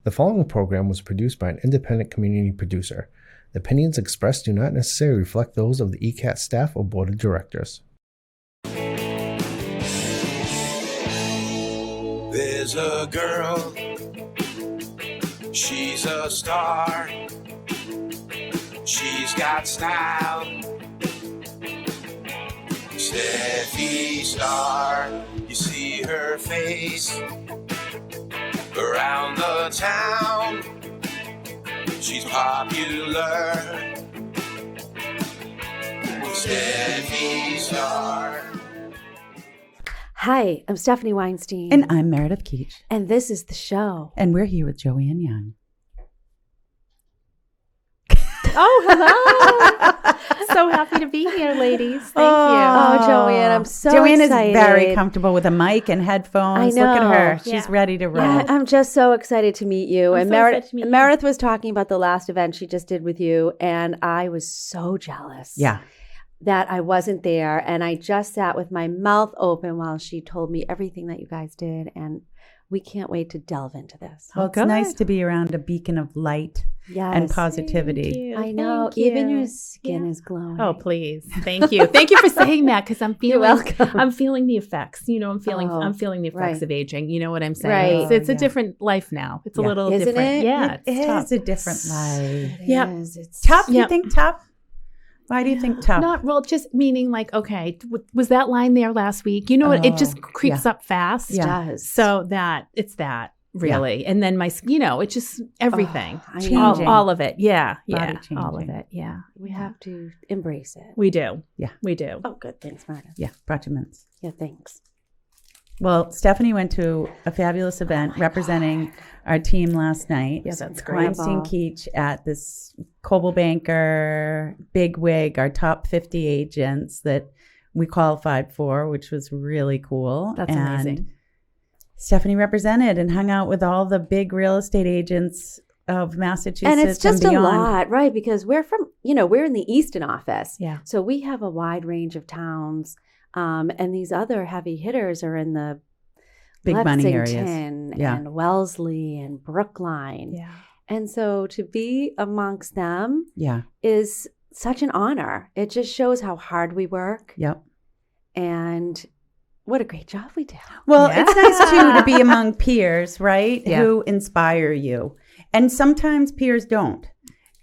The following program was produced by an independent community producer. The opinions expressed do not necessarily reflect those of the ECAT staff or board of directors. There's a girl, she's a star, she's got style, Steffi Star. You see her face around the town, she's popular, Steffi Star. Hi, I'm Stephanie Weinstein. And I'm Meredith Keach. And this is the show. And we're here with Joanne Young. Oh, hello. So happy to be here, ladies. Thank you. Oh, Joanne, I'm so Joanne excited. is very comfortable with a mic and headphones. I know. Look at her. Yeah. She's ready to roll. Yeah, I'm just so excited to meet you. I'm And so excited to meet you. Meredith was talking about the last event she just did with you, and I was so jealous. Yeah. That I wasn't there, and I just sat with my mouth open while she told me everything that you guys did, and we can't wait to delve into this. Well, it's good. nice to be around a beacon of light Yes. and positivity. I know. Thank Even you. your skin is glowing. Oh, please. Thank you. Thank you for saying that, because I'm feeling welcome. I'm feeling the effects. You know, I'm feeling Oh, the effects right. of aging. You know what I'm saying? Right. It's a Yeah. different life now. It's a Yeah. little Isn't different. it? Yeah, It it's tough. is a different life. It Yeah. is. It's Tough? You Yeah. think tough? Why do you think tough? Not well, just meaning like, okay, was that line there last week? You know what? It just Oh, creeps up fast. It does. So it's that really. And then it's just everything. Oh, I know. all of it. Yeah. Body Yeah. All of changing. it. Yeah. We have to embrace it. We do. Yeah. We do. Oh, good. Thanks, Meredith. Yeah, brought you mints. Yeah, thanks. Well, Stephanie went to a fabulous event representing our team last night. Yeah, that's great. Weinstein and Keach at this Coldwell Banker big wig, our top 50 agents that we qualified for, which was really cool. That's amazing. Stephanie represented and hung out with all the big real estate agents of Massachusetts And it's just a beyond. lot, right? Because we're we're in the Easton office. Yeah. So we have a wide range of towns. And these other heavy hitters are in the Big money areas. Lexington Yeah. and Wellesley and Brookline. Yeah. And so to be amongst them Yeah. is such an honor. It just shows how hard we work Yep. and what a great job we do. Well, Yeah. it's nice too to be among peers, right? Yeah. Who inspire you. And sometimes peers don't.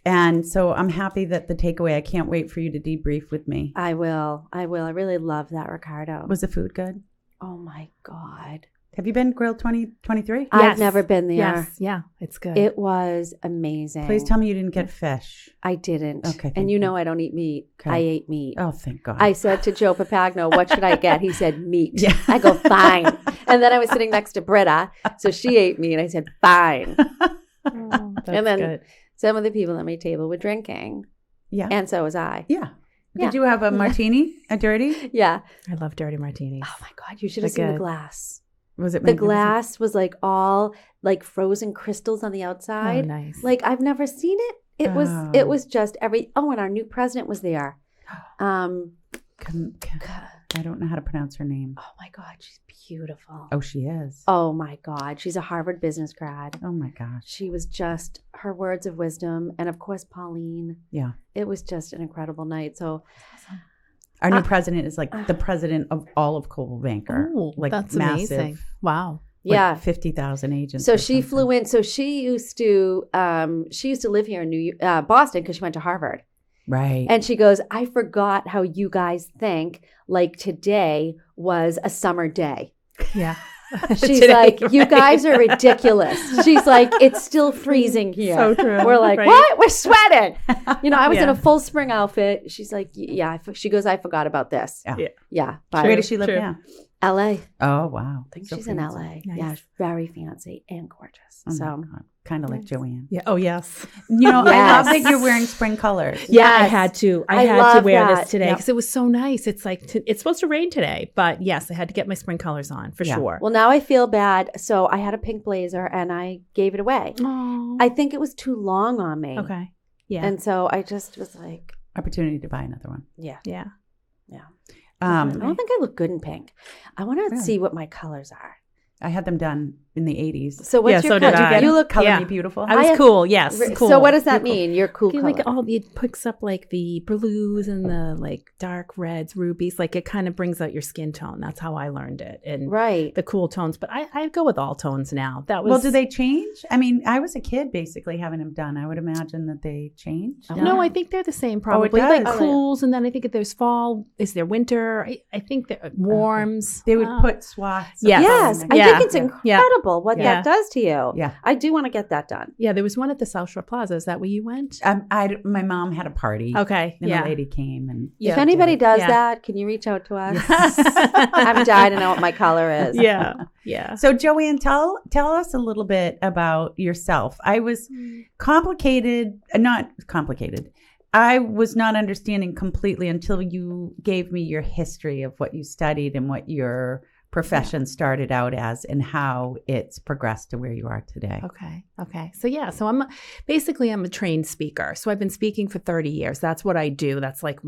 And so I'm happy that the takeaway, I can't wait for you to debrief with me. I will. I really love that, Ricardo. Was the food good? Oh my God. Have you been grilled 2023? I've Yes. never been there. Yes. Yeah. It's good. It was amazing. Please tell me you didn't get fish. I didn't. Okay, And thank you you. know I don't eat meat. Okay. I ate meat. Oh, thank God. I said to Joe Papagno, what should I get? He said, meat. Yeah. I go, fine. And then I was sitting next to Britta. So she ate meat. And I said, fine. Oh, that's And then- good. Some of the people at my table were drinking. Yeah. And so was I. Yeah. Yeah. Did you have a martini? A dirty? Yeah. I love dirty martinis. Oh my God. You should have They're seen the good. glass. Was it The magnificent? glass was like all like frozen crystals on the Oh, outside. nice. Like I've never seen it. It Oh. was just and our new president was there. I don't know how to pronounce her name. Oh my God, she's beautiful. Oh, she is. Oh my God, she's a Harvard business grad. Oh my gosh. She was just her words of wisdom, and of course Pauline. Yeah. It was just an incredible night. So Our new president is like the president of all of Coldwell Banker. Oh, like that's massive. amazing. Wow. Like yeah. 50,000 agents. So or she something. flew in. So she used to live here in Boston because she went to Harvard. Right. And she goes, I forgot how you guys think like today was a summer day. Yeah. She's Today, like, you right. guys are ridiculous. She's like, it's still freezing here. So true. We're like, Right. what? We're sweating. I was in Yeah. a full spring outfit. She's like, yeah. She goes, I forgot about this. Yeah. Yeah. Where But does she live True. now? LA. Oh, wow. I think So she's in fancy. LA. Nice. Yeah. Very fancy and gorgeous. Oh my So God. Kind of like Joanne. Yeah. Oh, yes. You know, I love Yes. that you're wearing spring colors. Yeah, I Yes. had to. I I had to love wear that. this today Yep. because it was so nice. It's like it's supposed to rain today, but yes, I had to get my spring colors on for Yeah. sure. well, now I feel bad. So I had a pink blazer and I gave it away. Oh. I think it was too long on me. Okay. Yeah. And so I just was like, Opportunity to buy another one. yeah. yeah. I don't think I look good in pink. I want to Really? see what my colors are. I had them done in the 80s. So what's Yeah, your so did color? I. You look Color Yeah. Me Beautiful. I was have- cool. Yes. Cool. So what does that You're cool. mean? You're cool Okay, color. like it picks up like the blues and the like dark reds, rubies. Like it kind of brings out your skin tone. That's how I learned it. And Right. the cool tones. But I go with all tones now. That was Well, do they change? I mean, I was a kid basically having them done. I would imagine that they change. No, I think they're the same probably. does? Like Oh, yeah. cools, and then I think if there's fall, is there winter? I think there warms. They would put swaths. of Yes. Yes, them I in. Yeah. think it's incredible what Yeah. that does to you. Yeah. I do want to get that done. Yeah, there was one at the South Shore Plaza. Is that where you went? My mom had a party. Okay. And Yeah. a lady came and Yeah. If anybody does Yeah. that, can you reach out to us? I'm dying to know what my color is. Yeah. Yeah. So Joanne, tell us a little bit about yourself. I was not complicated. I was not understanding completely until you gave me your history of what you studied and what your profession started out as and how it's progressed to where you are today. Okay. So I'm a trained speaker. So I've been speaking for 30 years. That's what I do. That's like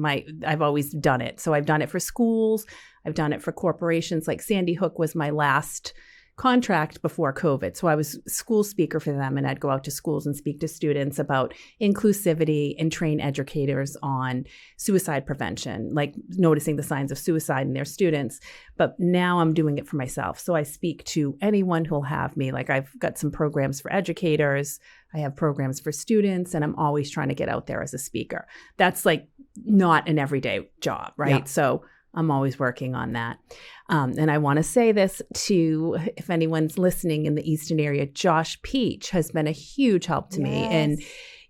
I've always done it. So I've done it for schools. I've done it for corporations. Like Sandy Hook was my last contract before COVID. So I was school speaker for them, and I'd go out to schools and speak to students about inclusivity and train educators on suicide prevention, like noticing the signs of suicide in their students. But now I'm doing it for myself. So I speak to anyone who'll have me. Like I've got some programs for educators. I have programs for students, and I'm always trying to get out there as a speaker. That's like not an everyday job, right? Yeah. So I'm always working on that. And I want to say this to, if anyone's listening in the Easton area, Josh Peach has been a huge help to me. And,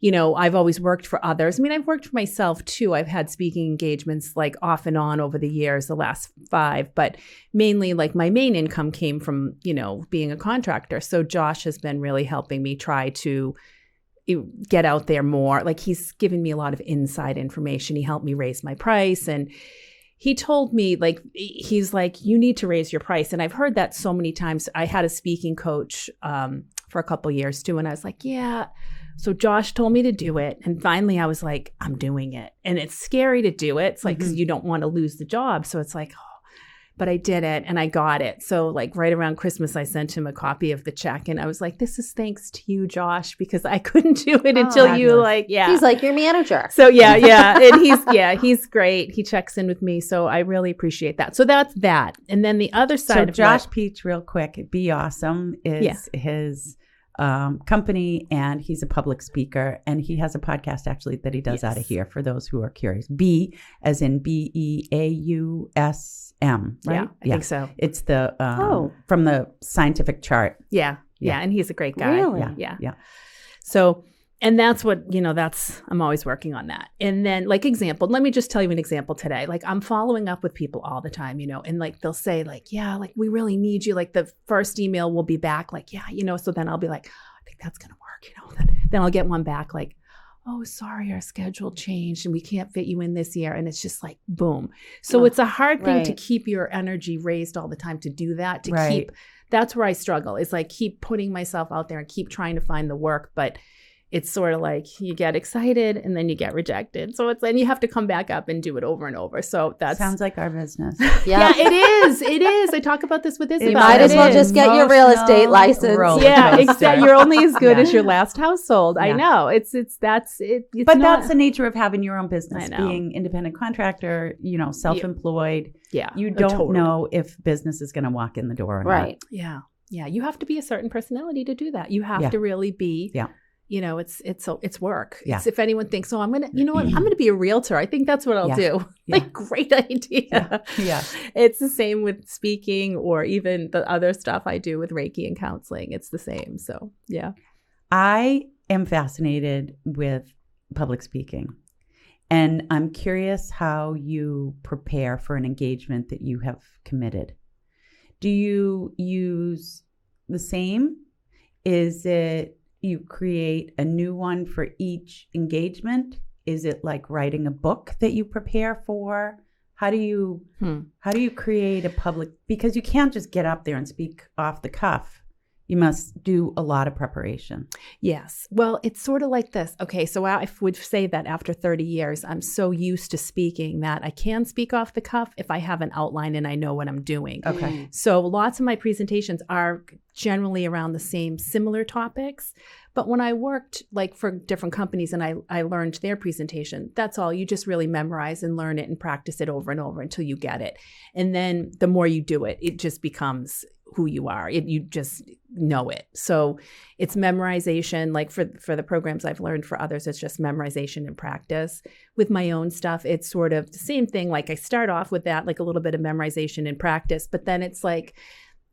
you know, I've always worked for others. I mean, I've worked for myself too. I've had speaking engagements like off and on over the years, the last 5, but mainly like my main income came from, you know, being a contractor. So Josh has been really helping me try to get out there more. Like he's given me a lot of inside information. He helped me raise my price, and he told me, like, he's like, you need to raise your price. And I've heard that so many times. I had a speaking coach for a couple years too. And I was like, yeah. So Josh told me to do it. And finally I was like, I'm doing it. And it's scary to do it. It's like, because you don't want to lose the job. So it's like, but I did it and I got it. So like right around Christmas, I sent him a copy of the check, and I was like, this is thanks to you, Josh, because I couldn't do it until you fabulous. He's like your manager. So yeah. And he's great. He checks in with me. So I really appreciate that. So that's that. And then the other side So of Josh Peach, real quick, Be Awesome is his company, and he's a public speaker, and he has a podcast actually that he does out of here for those who are curious. B as in BEAUSM, right? Yeah, I think so. It's the from the scientific chart. Yeah. And he's a great guy. Really? Yeah. So, and that's what, you know, I'm always working on that. And then like example, let me just tell you an example today. Like I'm following up with people all the time, you know, and like they'll say like, yeah, like we really need you. Like the first email will be back like, yeah, you know, so then I'll be like, I think that's going to work, you know, then I'll get one back like, oh, sorry, our schedule changed and we can't fit you in this year. And it's just like, boom. So it's a hard thing to keep your energy raised all the time, to do that, to keep, that's where I struggle. It's like, keep putting myself out there and keep trying to find the work. But it's sort of like you get excited and then you get rejected. So then you have to come back up and do it over and over. So that sounds like our business. Yeah, it is. It is. I talk about this with Isabel. You might as well just get your real estate license. Yeah, exactly. You're only as good as your last household. I know. It's that's the nature of having your own business, being independent contractor, you know, self-employed. Yeah. You don't know if business is going to walk in the door or not. Yeah. Yeah. You have to be a certain personality to do that. You have to really be. Yeah. You know, it's work. Yeah. It's, if anyone thinks, oh, I'm going to, you know what, I'm going to be a realtor, I think that's what I'll do. Like, great idea. Yeah. It's the same with speaking, or even the other stuff I do with Reiki and counseling. It's the same. So, yeah. I am fascinated with public speaking. And I'm curious how you prepare for an engagement that you have committed. Do you use the same? Is it you create a new one for each engagement? Is it like writing a book that you prepare for? How do you create a public, because you can't just get up there and speak off the cuff. You must do a lot of preparation. Yes. Well, it's sort of like this. Okay, so I would say that after 30 years, I'm so used to speaking that I can speak off the cuff if I have an outline and I know what I'm doing. Okay. So lots of my presentations are generally around the same similar topics. But when I worked like for different companies and I learned their presentation, that's all. You just really memorize and learn it and practice it over and over until you get it. And then the more you do it, it just becomes who you are. You just know it. So it's memorization. Like for the programs I've learned, for others, it's just memorization and practice. With my own stuff, it's sort of the same thing. Like I start off with that, like a little bit of memorization and practice, but then it's like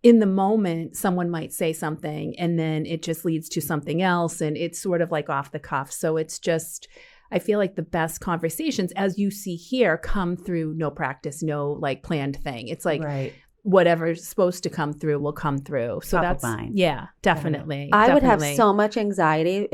in the moment, someone might say something and then it just leads to something else. And it's sort of like off the cuff. So it's just, I feel like the best conversations, as you see here, come through no practice, no like planned thing. It's like, Right. whatever's supposed to come through will come through. So Top of that's mind. yeah, definitely. I would have definitely. so much anxiety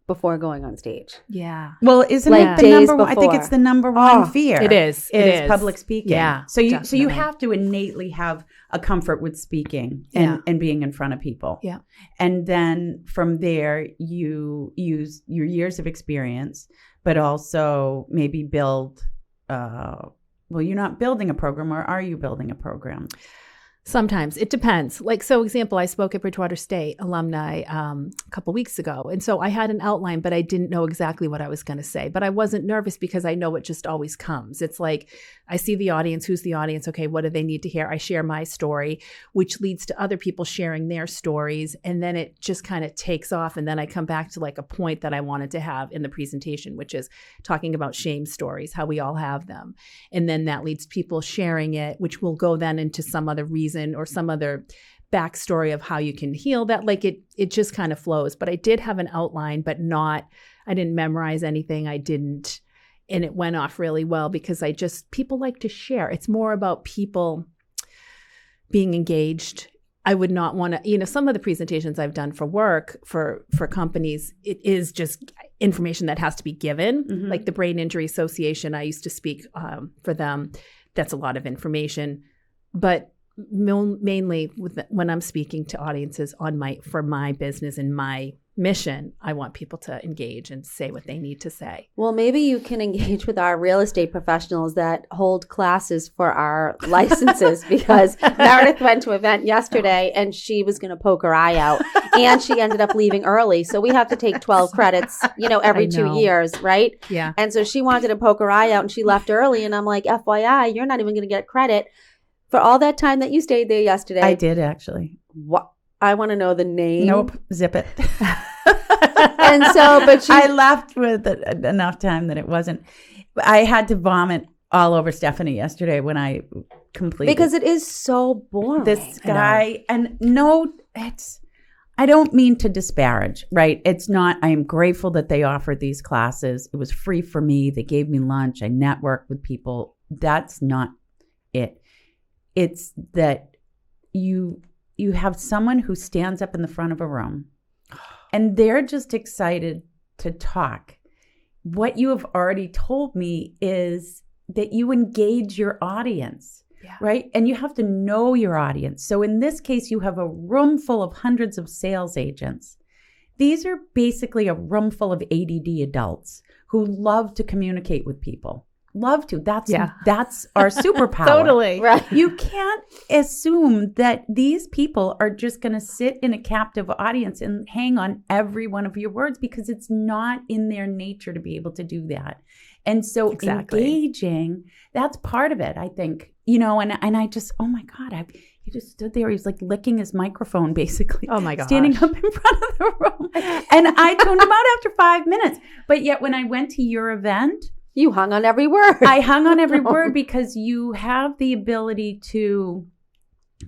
before going on stage. Yeah. Well, isn't Like it the days number? I think before. it's the number one Oh, fear. It is. It is public speaking. Yeah, So you definitely. have to innately have a comfort with speaking Yeah. and being in front of people. Yeah. And then from there, you use your years of experience, but also maybe build. Well, you're not building a program, or are you building a program? Sometimes it depends. Like, so example, I spoke at Bridgewater State alumni a couple weeks ago. And so I had an outline, but I didn't know exactly what I was going to say. But I wasn't nervous because I know it just always comes. It's like, I see the audience. Who's the audience? Okay, what do they need to hear? I share my story, which leads to other people sharing their stories. And then it just kind of takes off. And then I come back to like a point that I wanted to have in the presentation, which is talking about shame stories, how we all have them. And then that leads people sharing it, which will go then into some other reason or some other backstory of how you can heal that. Like it just kind of flows. But I did have an outline, but I didn't memorize anything. And it went off really well because people like to share. It's more about people being engaged. I would not want to, some of the presentations I've done for work for companies, it is just information that has to be given. Mhm. Like the Brain Injury Association, I used to speak for them. That's a lot of information. But mainly when I'm speaking to audiences for my business and my mission, I want people to engage and say what they need to say. Well, maybe you can engage with our real estate professionals that hold classes for our licenses because Meredith went to an event yesterday and she was going to poke her eye out and she ended up leaving early. So we have to take 12 credits, every 2 years, right? Yeah. And so she wanted to poke her eye out and she left early. And I'm like, FYI, you're not even going to get credit for all that time that you stayed there yesterday. I did actually. What? I want to know the name. Nope, zip it. And so, but I left with enough time that it wasn't. I had to vomit all over Stephanie yesterday when I completed. because it is so boring. This guy, and no, I don't mean to disparage, right? It's not, I am grateful that they offered these classes. It was free for me. They gave me lunch. I networked with people. That's not it. It's that you have someone who stands up in the front of a room and they're just excited to talk. What you have already told me is that you engage your audience, right? And you have to know your audience. So in this case, you have a room full of hundreds of sales agents. These are basically a room full of ADD adults who love to communicate with people. Love to. That's our superpower. Totally. Right. You can't assume that these people are just going to sit in a captive audience and hang on every one of your words because it's not in their nature to be able to do that. And so engaging, that's part of it, I think, and I just, oh my God, he just stood there. He was like licking his microphone, basically. Oh my gosh. Standing up in front of the room. And I tuned him out after 5 minutes. But yet when I went to your event, You hung on every word. I hung on every word because you have the ability to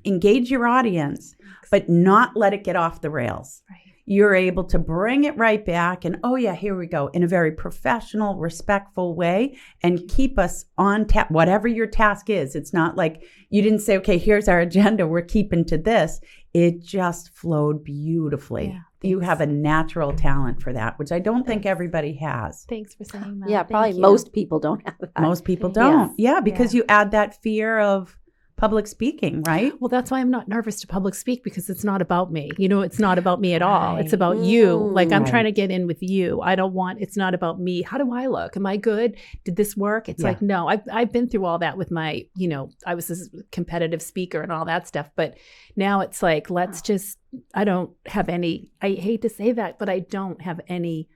engage your audience, but not let it get off the rails. Right. You're able to bring it right back and, oh yeah, here we go, in a very professional, respectful way and keep us on tap, whatever your task is. It's not like you didn't say, okay, here's our agenda, we're keeping to this. It just flowed beautifully. Yeah. You have a natural talent for that, which I don't think everybody has. Thanks for saying that. Yeah, Thank probably you. most people don't have that. Most people don't. Yes. Yeah, because you add that fear of public speaking, right? Well, that's why I'm not nervous to public speak, because it's not about me. It's not about me at all. It's about you. Like, I'm trying to get in with you. It's not about me. How do I look? Am I good? Did this work? It's like, no, I've been through all that with my, I was this competitive speaker and all that stuff. But now it's like, I don't have any, I hate to say that, but I don't have any,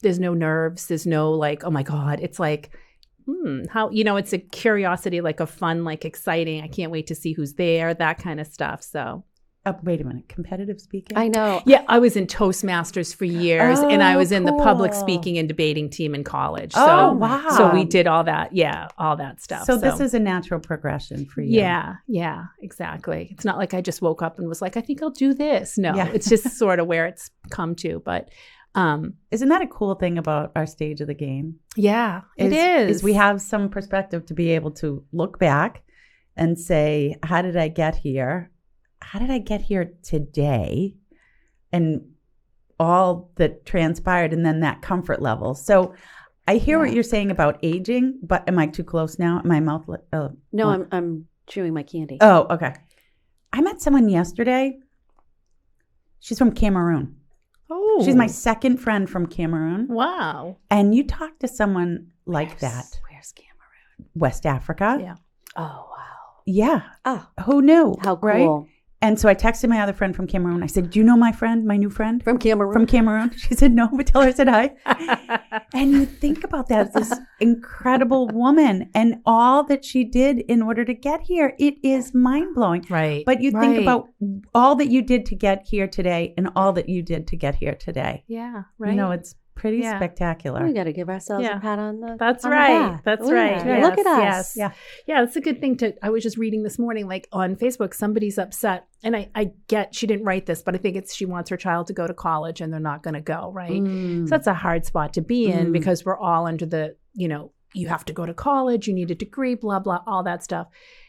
there's no nerves. There's no like, oh my God. It's like, how, it's a curiosity, like a fun, like exciting. I can't wait to see who's there, that kind of stuff. So. Wait a minute. Competitive speaking? I know. Yeah, I was in Toastmasters for years, and I was in the public speaking and debating team in college. So, wow. So we did all that. Yeah, all that stuff. So this is a natural progression for you. Yeah, exactly. It's not like I just woke up and was like, I think I'll do this. No, it's just sort of where it's come to. But isn't that a cool thing about our stage of the game? Yeah, it is. Is we have some perspective to be able to look back and say, how did I get here? How did I get here today? And all that transpired, and then that comfort level. So I hear what you're saying about aging, but am I too close now? My mouth? No, I'm chewing my candy. Oh, okay. I met someone yesterday. She's from Cameroon. Oh. She's my second friend from Cameroon. Wow. And you talk to someone like that. Where's Cameroon? West Africa. Yeah. Oh, wow. Yeah. Oh, Who knew? how cool. Right? And so I texted my other friend from Cameroon. I said, do you know my friend, my new friend? From Cameroon? From Cameroon. She said, no, but tell her I said hi. And you think about that, this incredible woman and all that she did in order to get here. It is mind-blowing. Right. But you think about all that you did to get here today and all that you did to get here today. Yeah, right. It's pretty spectacular. We got to give ourselves a pat on the That's on the right. back. That's Ooh, right. yeah. Look at us. Yes. Yeah, it's a good thing to. I was just reading this morning, like on Facebook, somebody's upset, and I get she didn't write this, but I think she wants her child to go to college, and they're not going to go, right? So that's a hard spot to be in because we're all under the, you have to go to college, you need a degree, blah blah, all that stuff,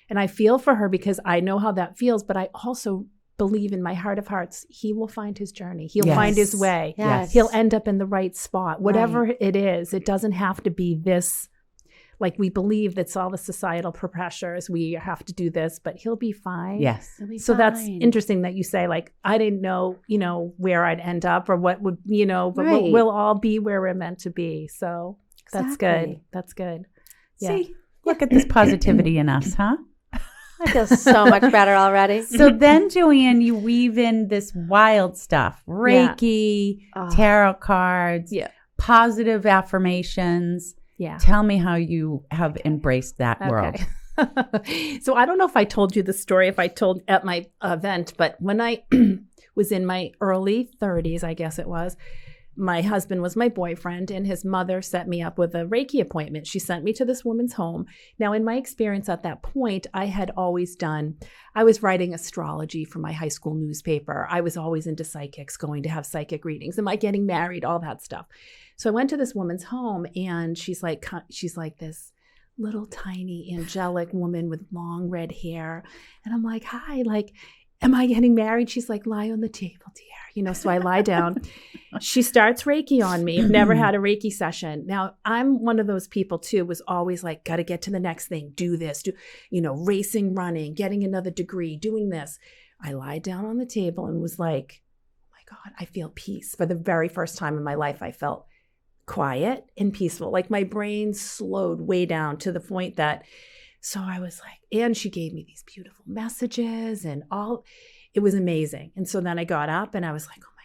and I feel for her because I know how that feels, but I also believe in my heart of hearts, he will find his journey. He'll find his way. Yes. He'll end up in the right spot. Whatever it is, it doesn't have to be this, like we believe that's all the societal pressures. We have to do this, but he'll be fine. Yes. He'll be So that's fine. interesting that you say, like, I didn't know, where I'd end up or what would, but Right. we'll all be where we're meant to be. So that's good. Exactly. That's good. Yeah. See, look at this positivity in us, huh? I feel so much better already. So then, Joanne, you weave in this wild stuff, Reiki, tarot cards, positive affirmations. Yeah. Tell me how you have embraced that world. So I don't know if I told you the story, if I told at my event, but when I was in my early 30s, I guess it was, my husband was my boyfriend, and his mother set me up with a Reiki appointment. She sent me to this woman's home. Now, in my experience at that point, I was writing astrology for my high school newspaper. I was always into psychics, going to have psychic readings. Am I getting married? All that stuff. So I went to this woman's home, and she's like this little tiny angelic woman with long red hair. And I'm like, hi, like, am I getting married? She's like, lie on the table, dear. So I lie down. She starts Reiki on me. I've never had a Reiki session. Now, I'm one of those people too, was always like, got to get to the next thing, do this, racing, running, getting another degree, doing this. I lied down on the table and was like, oh my God, I feel peace. For the very first time in my life, I felt quiet and peaceful. Like my brain slowed way down to the point that, so I was like, and she gave me these beautiful messages and all. It was amazing. And so then I got up and I was like, oh my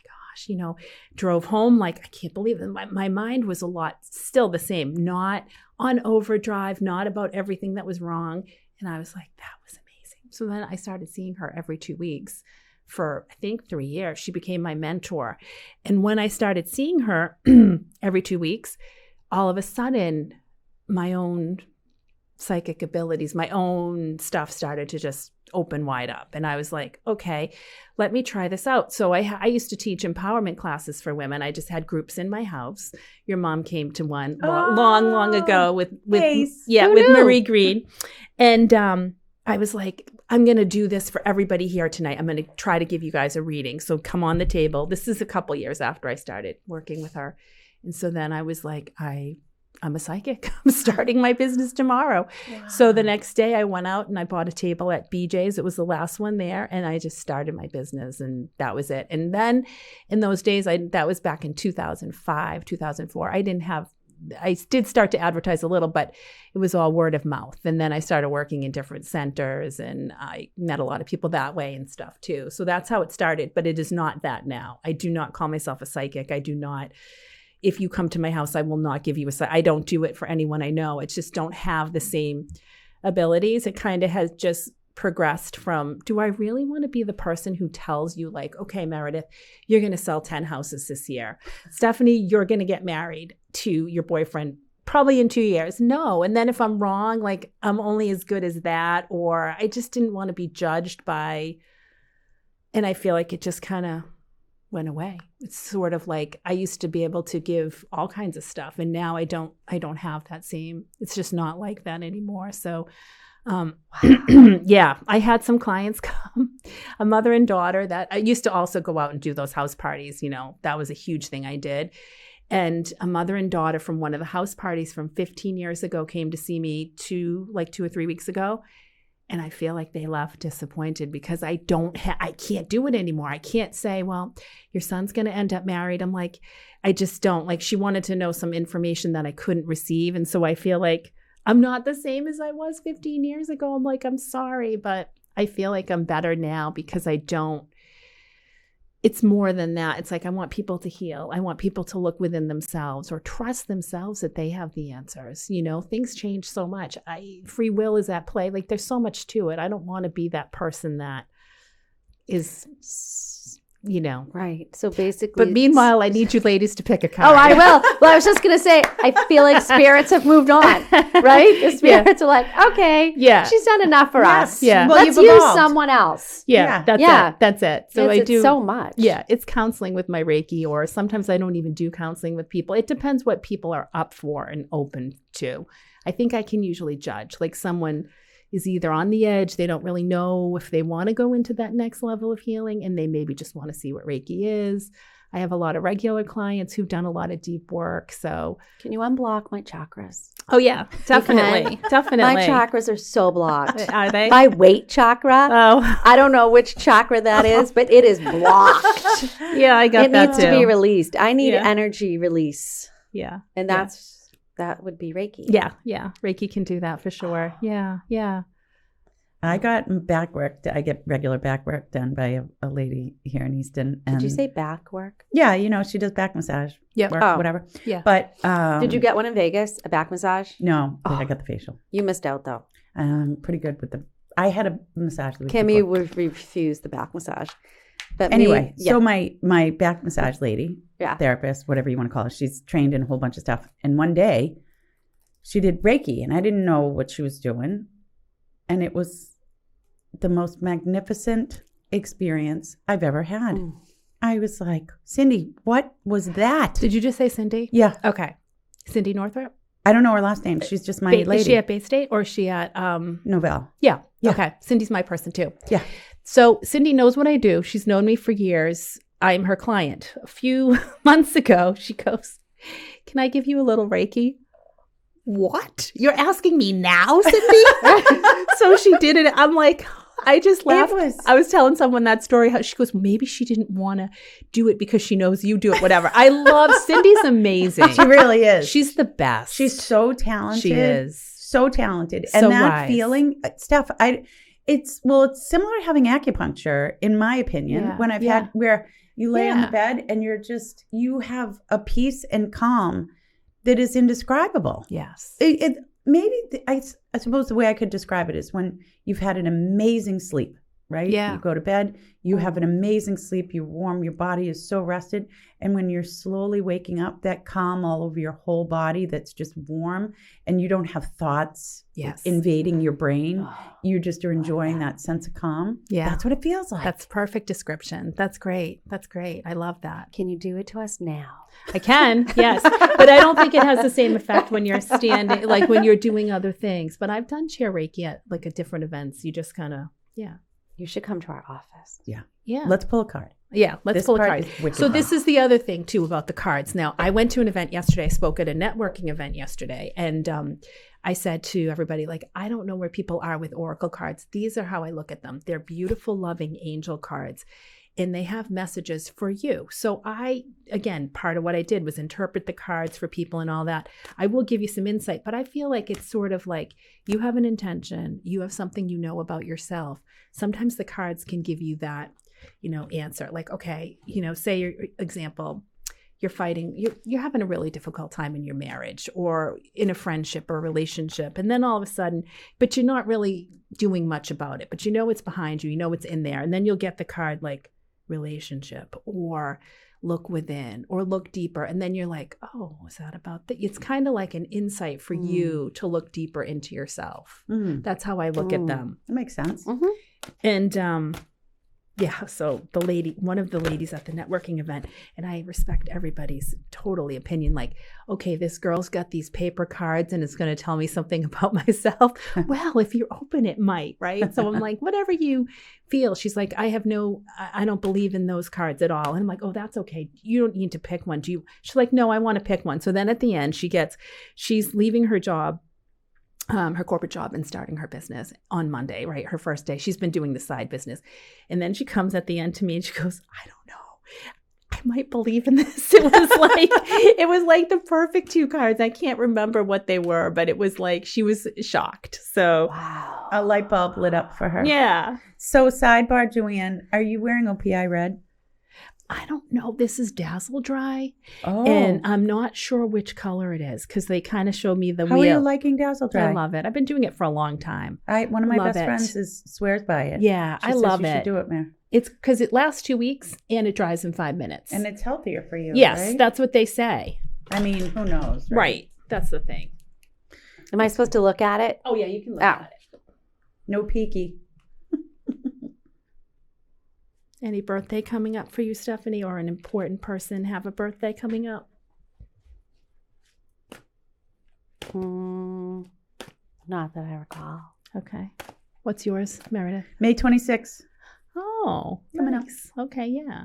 gosh, drove home. Like, I can't believe it. My mind was still the same, not on overdrive, not about everything that was wrong. And I was like, that was amazing. So then I started seeing her every 2 weeks for, I think, 3 years. She became my mentor. And when I started seeing her every 2 weeks, all of a sudden, my own psychic abilities, my own stuff started to just open wide up. And I was like, okay, let me try this out. So I used to teach empowerment classes for women. I just had groups in my house. Your mom came to one long ago with Marie Green. And I was like, I'm going to do this for everybody here tonight. I'm going to try to give you guys a reading. So come on the table. This is a couple years after I started working with her. And so then I was like, I I'm a psychic. I'm starting my business tomorrow. Wow. So the next day I went out and I bought a table at BJ's. It was the last one there. And I just started my business and that was it. And then in those days, that was back in 2005, 2004. I did start to advertise a little, but it was all word of mouth. And then I started working in different centers and I met a lot of people that way and stuff too. So that's how it started, but it is not that now. I do not call myself a psychic. I do not. If you come to my house, I will not give you I don't do it for anyone I know. It just don't have the same abilities. It kind of has just progressed from, do I really want to be the person who tells you like, okay, Meredith, you're going to sell 10 houses this year. Stephanie, you're going to get married to your boyfriend probably in 2 years. No. And then if I'm wrong, like I'm only as good as that, or I just didn't want to be judged by, and I feel like it just kind of went away. It's sort of like I used to be able to give all kinds of stuff and now I don't have that same, it's just not like that anymore. So yeah, I had some clients come, a mother and daughter that I used to also go out and do those house parties. You know, that was a huge thing I did. And a mother and daughter from one of the house parties from 15 years ago came to see me 2 or 3 weeks ago. And I feel like they left disappointed because I can't do it anymore. I can't say, well, your son's going to end up married. I'm like, I just don't. Like, she wanted to know some information that I couldn't receive. And so I feel like I'm not the same as I was 15 years ago. I'm like, I'm sorry, but I feel like I'm better now because it's more than that. It's like I want people to heal. I want people to look within themselves or trust themselves that they have the answers. You know, things change so much. Free will is at play. Like there's so much to it. I don't want to be that person that is, you know. Right. So basically. But meanwhile, I need you ladies to pick a card. Oh, I will. Well, I was just going to say, I feel like spirits have moved on, right? The spirits are like, okay, she's done enough for us. Yeah. Well, let's use someone else. Yeah. That's it. So I do so much. Yeah. It's counseling with my Reiki, or sometimes I don't even do counseling with people. It depends what people are up for and open to. I think I can usually judge, like someone is either on the edge, they don't really know if they want to go into that next level of healing, and they maybe just want to see what Reiki is. I have a lot of regular clients who've done a lot of deep work. So can you unblock my chakras? Oh yeah, definitely. Definitely. My chakras are so blocked. Are they? My weight chakra. Oh. I don't know which chakra that is, but it is blocked. Yeah, I got that too. It needs to be released. I need energy release. Yeah. And that would be Reiki. Yeah. Reiki can do that for sure. Yeah. I got back work. I get regular back work done by a lady here in Easton. And did you say back work? Yeah, she does back massage. Work, whatever. Yeah. But did you get one in Vegas? A back massage? No, I got the facial. You missed out though. Pretty good with I had a massage. Kimmy would refuse the back massage. But anyway, so my back massage lady, therapist, whatever you want to call her, she's trained in a whole bunch of stuff. And one day she did Reiki and I didn't know what she was doing. And it was the most magnificent experience I've ever had. I was like, Cindy, what was that? Did you just say Cindy? Yeah. Okay. Cindy Northrup? I don't know her last name. She's just my lady. Is she at Bay State or is she at Novell? Yeah. Okay. Cindy's my person too. Yeah. So Cindy knows what I do. She's known me for years. I'm her client. A few months ago, she goes, can I give you a little Reiki? What? You're asking me now, Cindy? So she did it. I'm like, I just laughed. I was telling someone that story. How she goes, maybe she didn't want to do it because she knows you do it, whatever. I love Cindy's amazing. She really is. She's the best. She's so talented. She is. So talented. So and that wise. Feeling, Steph, it's similar to having acupuncture, in my opinion, when I've had where you lay on the bed and you have a peace and calm that is indescribable. Yes. I suppose the way I could describe it is when you've had an amazing sleep, right? Yeah. You go to bed, you have an amazing sleep, you're warm, your body is so rested. And when you're slowly waking up, that calm all over your whole body that's just warm and you don't have thoughts invading your brain. You just are enjoying that sense of calm. Yeah. That's what it feels like. That's perfect description. That's great. I love that. Can you do it to us now? I can, yes. But I don't think it has the same effect when you're standing, like when you're doing other things. But I've done chair Reiki at like at different events. You just kind of, You should come to our office. Yeah. Yeah. Let's pull a card. Yeah, let's This pull a part card. is wicked So fun. this is the other thing too about the cards. Now, I went to an event yesterday. I spoke at a networking event yesterday, and I said to everybody, like, I don't know where people are with oracle cards. These are how I look at them. They're beautiful, loving angel cards, and they have messages for you. So again, part of what I did was interpret the cards for people and all that. I will give you some insight, but I feel like it's sort of like you have an intention, you have something you know about yourself. Sometimes the cards can give you that, answer. Like, okay, say your example, you're fighting, you're having a really difficult time in your marriage or in a friendship or a relationship. And then all of a sudden, but you're not really doing much about it, but it's behind you, it's in there. And then you'll get the card like relationship or look within or look deeper. And then you're like, oh, is that about that? It's kind of like an insight for you to look deeper into yourself. That's how I look at them. That makes sense. And yeah, so one of the ladies at the networking event, and I respect everybody's totally opinion, like, okay, this girl's got these paper cards and it's going to tell me something about myself. Well, if you're open, it might, right? So I'm like, whatever you feel. She's like, I don't believe in those cards at all. And I'm like, oh, that's okay. You don't need to pick one. She's like, no, I want to pick one. So then at the end, she's leaving her job, her corporate job, and starting her business on Monday, right? Her first day. She's been doing the side business. And then she comes at the end to me and she goes, I don't know. I might believe in this. It was like the perfect two cards. I can't remember what they were, but it was like she was shocked. So Wow. A light bulb lit up for her. yeah. So sidebar, Joanne, are you wearing OPI red? I don't know. This is Dazzle Dry. Oh. And I'm not sure which color it is because they kind of show me the How wheel. are you liking Dazzle Dry? I love it. I've been doing it for a long time. One of my Love best it. friends swears by it. Yeah, She I says love you it. should do it, Mare. It's because it lasts 2 weeks and it dries in 5 minutes. And it's healthier for you. yes, right? that's what they say. I mean, who knows? Right. That's the thing. Am I supposed to look at it? Oh, yeah, you can look Oh. at it. No peeky. Any birthday coming up for you, Stephanie, or an important person have a birthday coming up? Not that I recall. Okay. What's yours, Meredith? May 26th. Oh, Coming up. nice. Okay, yeah.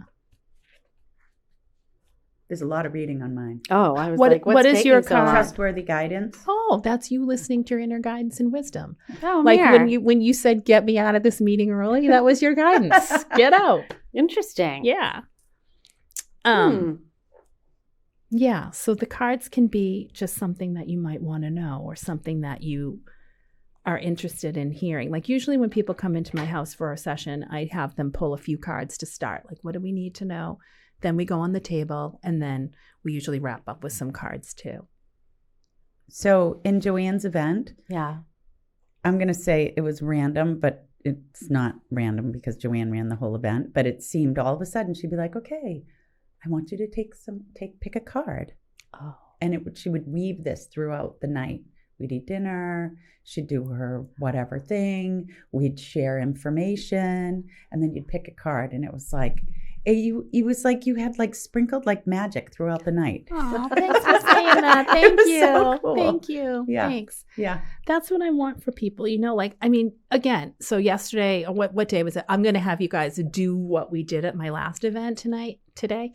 There's a lot of reading on mine. Oh, I was What- like, what's what is taking your so long? Trustworthy guidance. Oh, that's you listening to your inner guidance and wisdom. Oh, Like Mare. when you said, get me out of this meeting early, that was your guidance. Get out. Interesting. Yeah. Yeah. So the cards can be just something that you might want to know or something that you are interested in hearing. Like usually when people come into my house for a session, I have them pull a few cards to start. Like, what do we need to know? Then we go on the table and then we usually wrap up with some cards too. So in Joanne's event, Yeah. I'm going to say it was random, but it's not random because Joanne ran the whole event. But it seemed all of a sudden she'd be like, okay, I want you to pick a card. Oh. And she would weave this throughout the night. We'd eat dinner, she'd do her whatever thing, we'd share information, and then you'd pick a card. And it was like, it was like you had like sprinkled like magic throughout the night. Oh, thanks for saying that. It Thank was you. so cool. Thank you. Yeah. Thanks. Yeah. That's what I want for people, again, so yesterday, or what day was it? I'm going to have you guys do what we did at my last event today.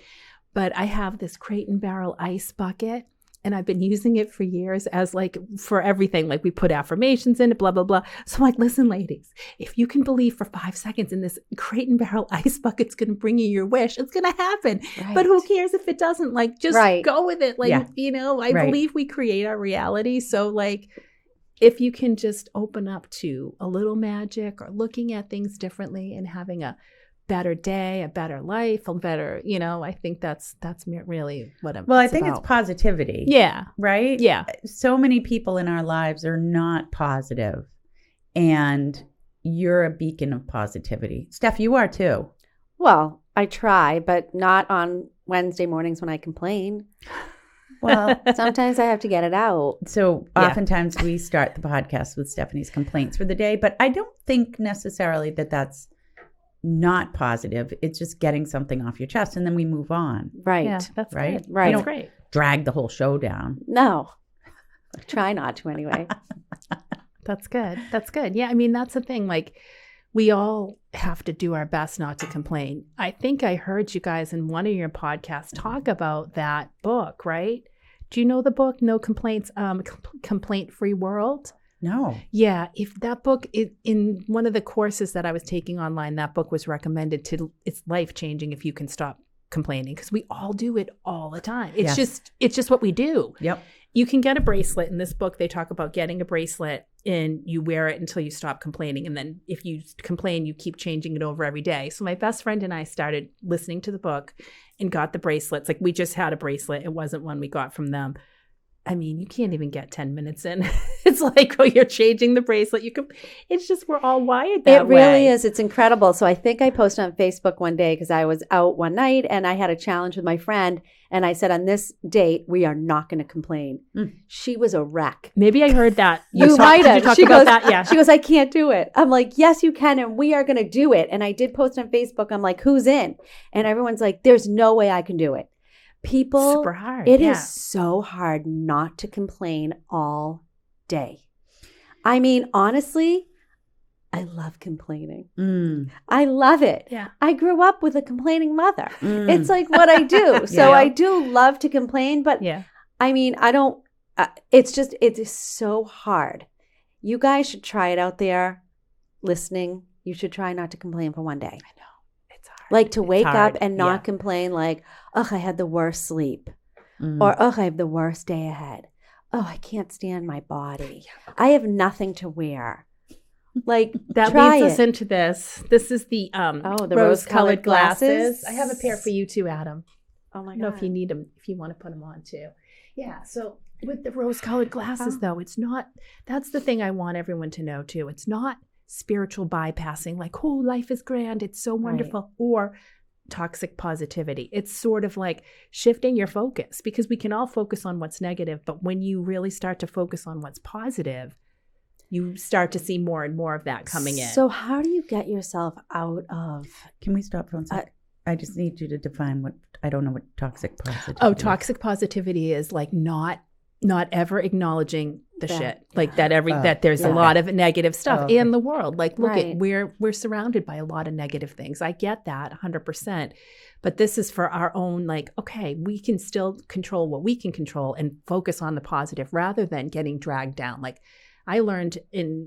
But I have this Crate and Barrel ice bucket and I've been using it for years as like for everything. Like we put affirmations in it, blah, blah, blah. So I'm like, listen, ladies, if you can believe for 5 seconds in this Crate and Barrel ice bucket's going to bring you your wish, it's going to happen. Right. But who cares if it doesn't? Like, just go with it. Like, Yeah. I Right. believe we create our reality. So like, if you can just open up to a little magic or looking at things differently and having a better day, a better life, a better, I think that's really what I'm. Well, I think it's positivity. Yeah. Right? Yeah. So many people in our lives are not positive, and you're a beacon of positivity. Steph, you are too. Well, I try, but not on Wednesday mornings when I complain. Well, Sometimes I have to get it out. so Yeah. oftentimes we start the podcast with Stephanie's complaints for the day, but I don't think necessarily that that's not positive. It's just getting something off your chest, and then we move on. Right. Yeah. That's Right? good. Right. That's great. Drag the whole show down. No. I try not to anyway. That's good. That's good. Yeah. That's the thing. Like we all have to do our best not to complain. I think I heard you guys in one of your podcasts talk about that book, right? Do you know the book, No Complaints, Complaint-Free World? No. Yeah, if that book, in one of the courses that I was taking online, that book was recommended to, it's life-changing if you can stop complaining, because we all do it all the time. It's just what we do. Yep. You can get a bracelet. In this book, they talk about getting a bracelet and you wear it until you stop complaining. And then if you complain, you keep changing it over every day. So my best friend and I started listening to the book and got the bracelets. Like, we just had a bracelet. It wasn't one we got from them. I mean, you can't even get 10 minutes in. It's like, oh, you're changing the bracelet. It's just, we're all wired that way. It really is. It's incredible. So I think I posted on Facebook one day because I was out one night and I had a challenge with my friend. And I said, on this date, we are not going to complain. She was a wreck. Maybe I heard that. You might have. She goes, that? Yeah. She goes, I can't do it. I'm like, yes, you can. And we are going to do it. And I did post on Facebook. I'm like, who's in? And everyone's like, there's no way I can do it. People, super hard. It is so hard not to complain all day. I mean, honestly, I love complaining. I love it. Yeah. I grew up with a complaining mother. It's like what I do. So I do love to complain, but I mean, I don't, it is so hard. You guys should try it out there listening. You should try not to complain for one day. I know. Like to wake up and not complain like, oh, I had the worst sleep. Or, oh, I have the worst day ahead. Oh, I can't stand my body. I have nothing to wear. Like, that leads us into this. This is the rose-colored glasses. I have a pair for you too, Adam. Oh my God. I don't know if you need them, if you want to put them on too. Yeah. So with the rose-colored glasses, though, it's not, that's the thing I want everyone to know too. It's not spiritual bypassing, like, oh, life is grand, it's so wonderful, or toxic positivity. It's sort of like shifting your focus, because we can all focus on what's negative, but when you really start to focus on what's positive, you start to see more and more of that coming in. So how do you get yourself out of... Can we stop for one second? I just need you to define what, I don't know what toxic positivity is. Oh, toxic positivity is like not ever acknowledging the shit, like that there's a lot of negative stuff in the world. Like, look at, we're surrounded by a lot of negative things. I get that 100%, but this is for our own, like, okay, we can still control what we can control and focus on the positive rather than getting dragged down. Like, I learned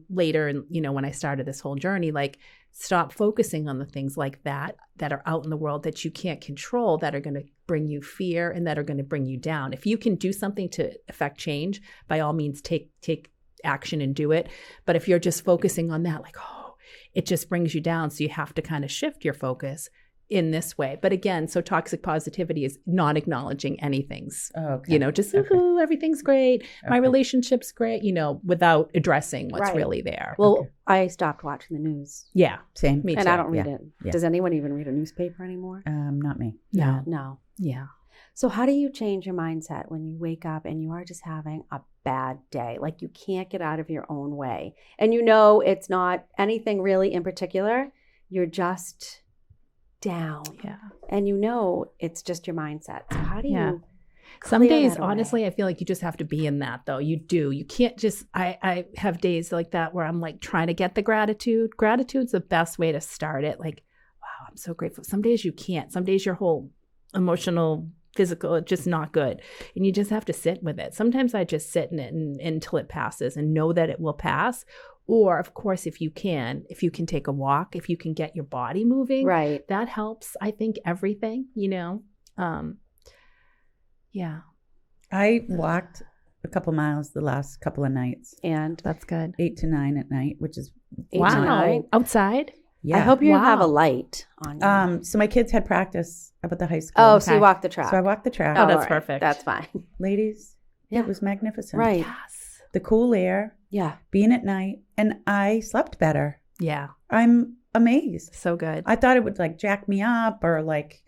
later, when I started this whole journey, like, stop focusing on the things like that are out in the world that you can't control, that are going to bring you fear and that are going to bring you down. If you can do something to affect change, by all means, take action and do it. But if you're just focusing on that, like, oh, it just brings you down. So you have to kind of shift your focus in this way. But again, so toxic positivity is not acknowledging anything's, just, ooh, everything's great. My relationship's great, without addressing what's really there. Well, I stopped watching the news. Yeah. Same. Me too. And I don't read it. Yeah. Does anyone even read a newspaper anymore? Not me. No. Yeah. So how do you change your mindset when you wake up and you are just having a bad day? Like, you can't get out of your own way. And it's not anything really in particular. You're just down. Yeah. And it's just your mindset. So how do you Some days, honestly, I feel like you just have to be in that, though. You do. You can't just, I have days like that where I'm like trying to get the gratitude. Gratitude's the best way to start it. Like, wow, I'm so grateful. Some days you can't. Some days your whole emotional, physical, it's just not good. And you just have to sit with it. Sometimes I just sit in it until it passes and know that it will pass. Or, of course, if you can take a walk, if you can get your body moving, that helps, I think, everything, Yeah. I walked a couple miles the last couple of nights. And that's good. 8 to 9 at night, which is 8 to 9. Outside? Yeah. I hope you have a light on you. So my kids had practice up at the high school. Oh, so you walked the track. So I walked the track. Oh, that's perfect. That's fine. Ladies, it was magnificent. Right. Yes. The cool air. Yeah. Being at night. And I slept better. Yeah. I'm amazed. So good. I thought it would like jack me up or like,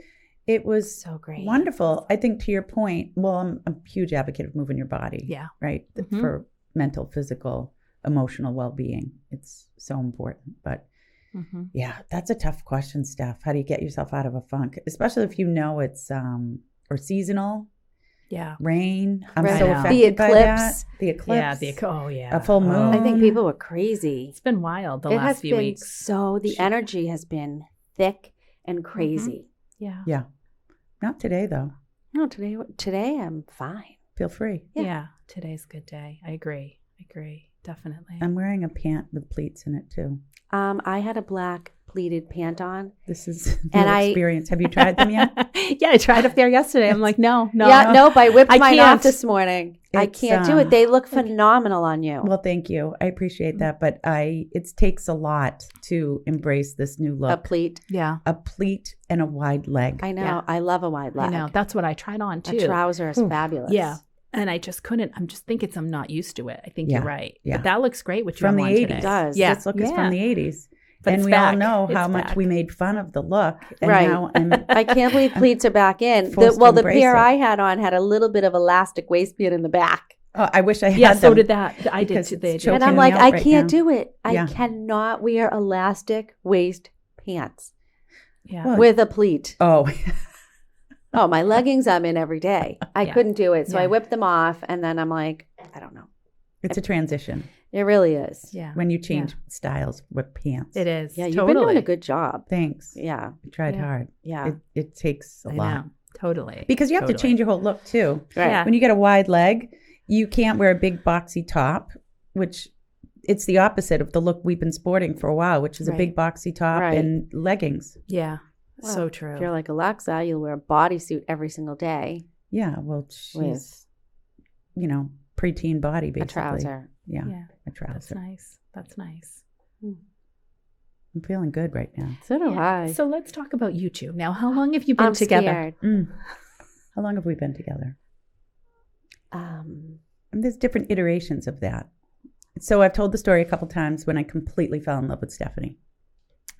it was so great. Wonderful. I think to your point, well, I'm a huge advocate of moving your body. Yeah. Right. Mm-hmm. For mental, physical, emotional well-being. It's so important. But yeah, that's a tough question, Steph. How do you get yourself out of a funk? Especially if it's or seasonal. Yeah. rain. I'm Right. so I know. affected The by eclipse. that. The eclipse. Yeah. A full moon. I think people were crazy. It's been wild the It last has few been weeks. so the energy has been thick and crazy. Yeah. Yeah. Not today, though. No, today I'm fine. Feel free. Yeah. Today's a good day. I agree. Definitely. I'm wearing a pant with pleats in it, too. I had a black pleated pant on. This is And new I- experience. Have you tried them yet? Yeah, I tried up there yesterday. I'm like, no. Yeah, nope. I whipped I mine can't. off this morning. I It's, can't do it. They look phenomenal on you. Well, thank you. I appreciate that. But it takes a lot to embrace this new a look. pleat. Yeah. A pleat and a wide leg. I know. Yeah. I love a wide leg. I know. That's what I tried on A too. trouser is fabulous. Yeah. And I just couldn't. I'm just thinking I'm not used to it. I think Yeah. you're right. Yeah. But that looks great with you From the on 80s. today. It does. Yeah. This look is from the 80s. But and it's we back. all know how It's much back. we made fun of the look. And Right. now I'm I can't believe pleats are back in. Forced to The embrace pair it. I had on had a little bit of elastic waistband in the back. oh, I wish I had Yeah, them. so did that. I did because too. it's They did. choking And I'm me like, out I right can't now. do it. I Yeah. cannot wear elastic waist pants Yeah. Well, with a pleat. Oh, Oh, my leggings I'm in every day. I Yeah. couldn't do it. So I Yeah. whipped them off and then I'm like, I don't know. it's a transition It really is. Yeah. when you change styles with pants. It is. Yeah, you've totally. been doing a good job. Thanks. Yeah. I tried Yeah. hard. Yeah. It takes a I lot. know. Totally. Because you have to Totally. change your whole look too. Right. Yeah. When you get a wide leg, you can't wear a big boxy top, which it's the opposite of the look we've been sporting for a while, which is a Right. big boxy top Right. and leggings. Yeah. Well, So true. If you're like Alexa, you'll wear a bodysuit every single day Yeah, well, she's, preteen body, a basically. trouser. Yeah, Yeah. a That's trouser. nice. That's nice. I'm feeling good right now. So do I. So let's talk about you two. Now, how long have you been I'm together? scared. How long have we been together? Um, And there's different iterations of that. So I've told the story a couple times when I completely fell in love with Stephanie.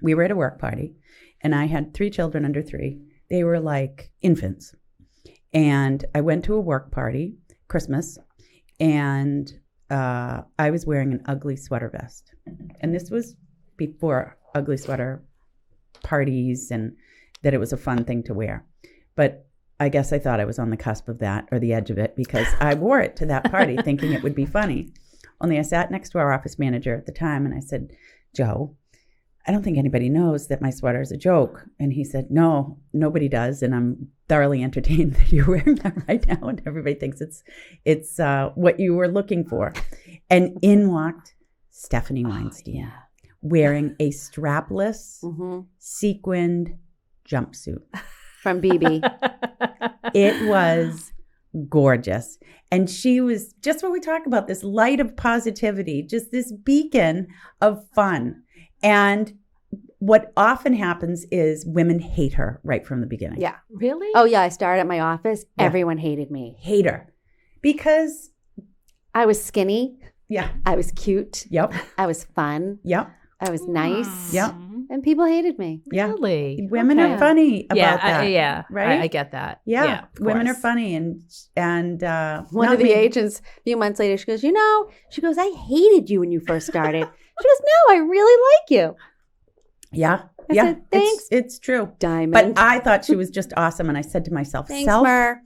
We were at a work party, and I had 3 children under 3. They were like infants. And I went to a work party, Christmas, and I was wearing an ugly sweater vest. And this was before ugly sweater parties and that it was a fun thing to wear. But I guess I thought I was on the cusp of that or the edge of it because I wore it to that party thinking it would be funny. Only I sat next to our office manager at the time and I said, Joe, I don't think anybody knows that my sweater is a joke. And he said, no, nobody does. And I'm thoroughly entertained that you're wearing that right now. And everybody thinks it's what you were looking for. And in walked Stephanie Weinstein wearing a strapless, sequined jumpsuit. from BB. It was gorgeous. And she was just what we talk about, this light of positivity, just this beacon of fun. And what often happens is women hate her right from the beginning. Yeah. Really? Oh, yeah. I started at my office. Yeah. Everyone hated me. Hate her. Because, I was skinny. yeah, I was cute. yep, I was fun. yep, I was nice. yep, And people hated me. yeah. Really? Women Okay. are funny about Yeah, that. yeah, right? I get that. Yeah, of women are course. funny. And One not of the me. agents, a few months later, she goes, I hated you when you first started. She goes, no, I really like you. Yeah, I yeah. said, "Thanks." It's true. Diamond. But I thought she was just awesome. And I said to myself, Thanks, self, Mer.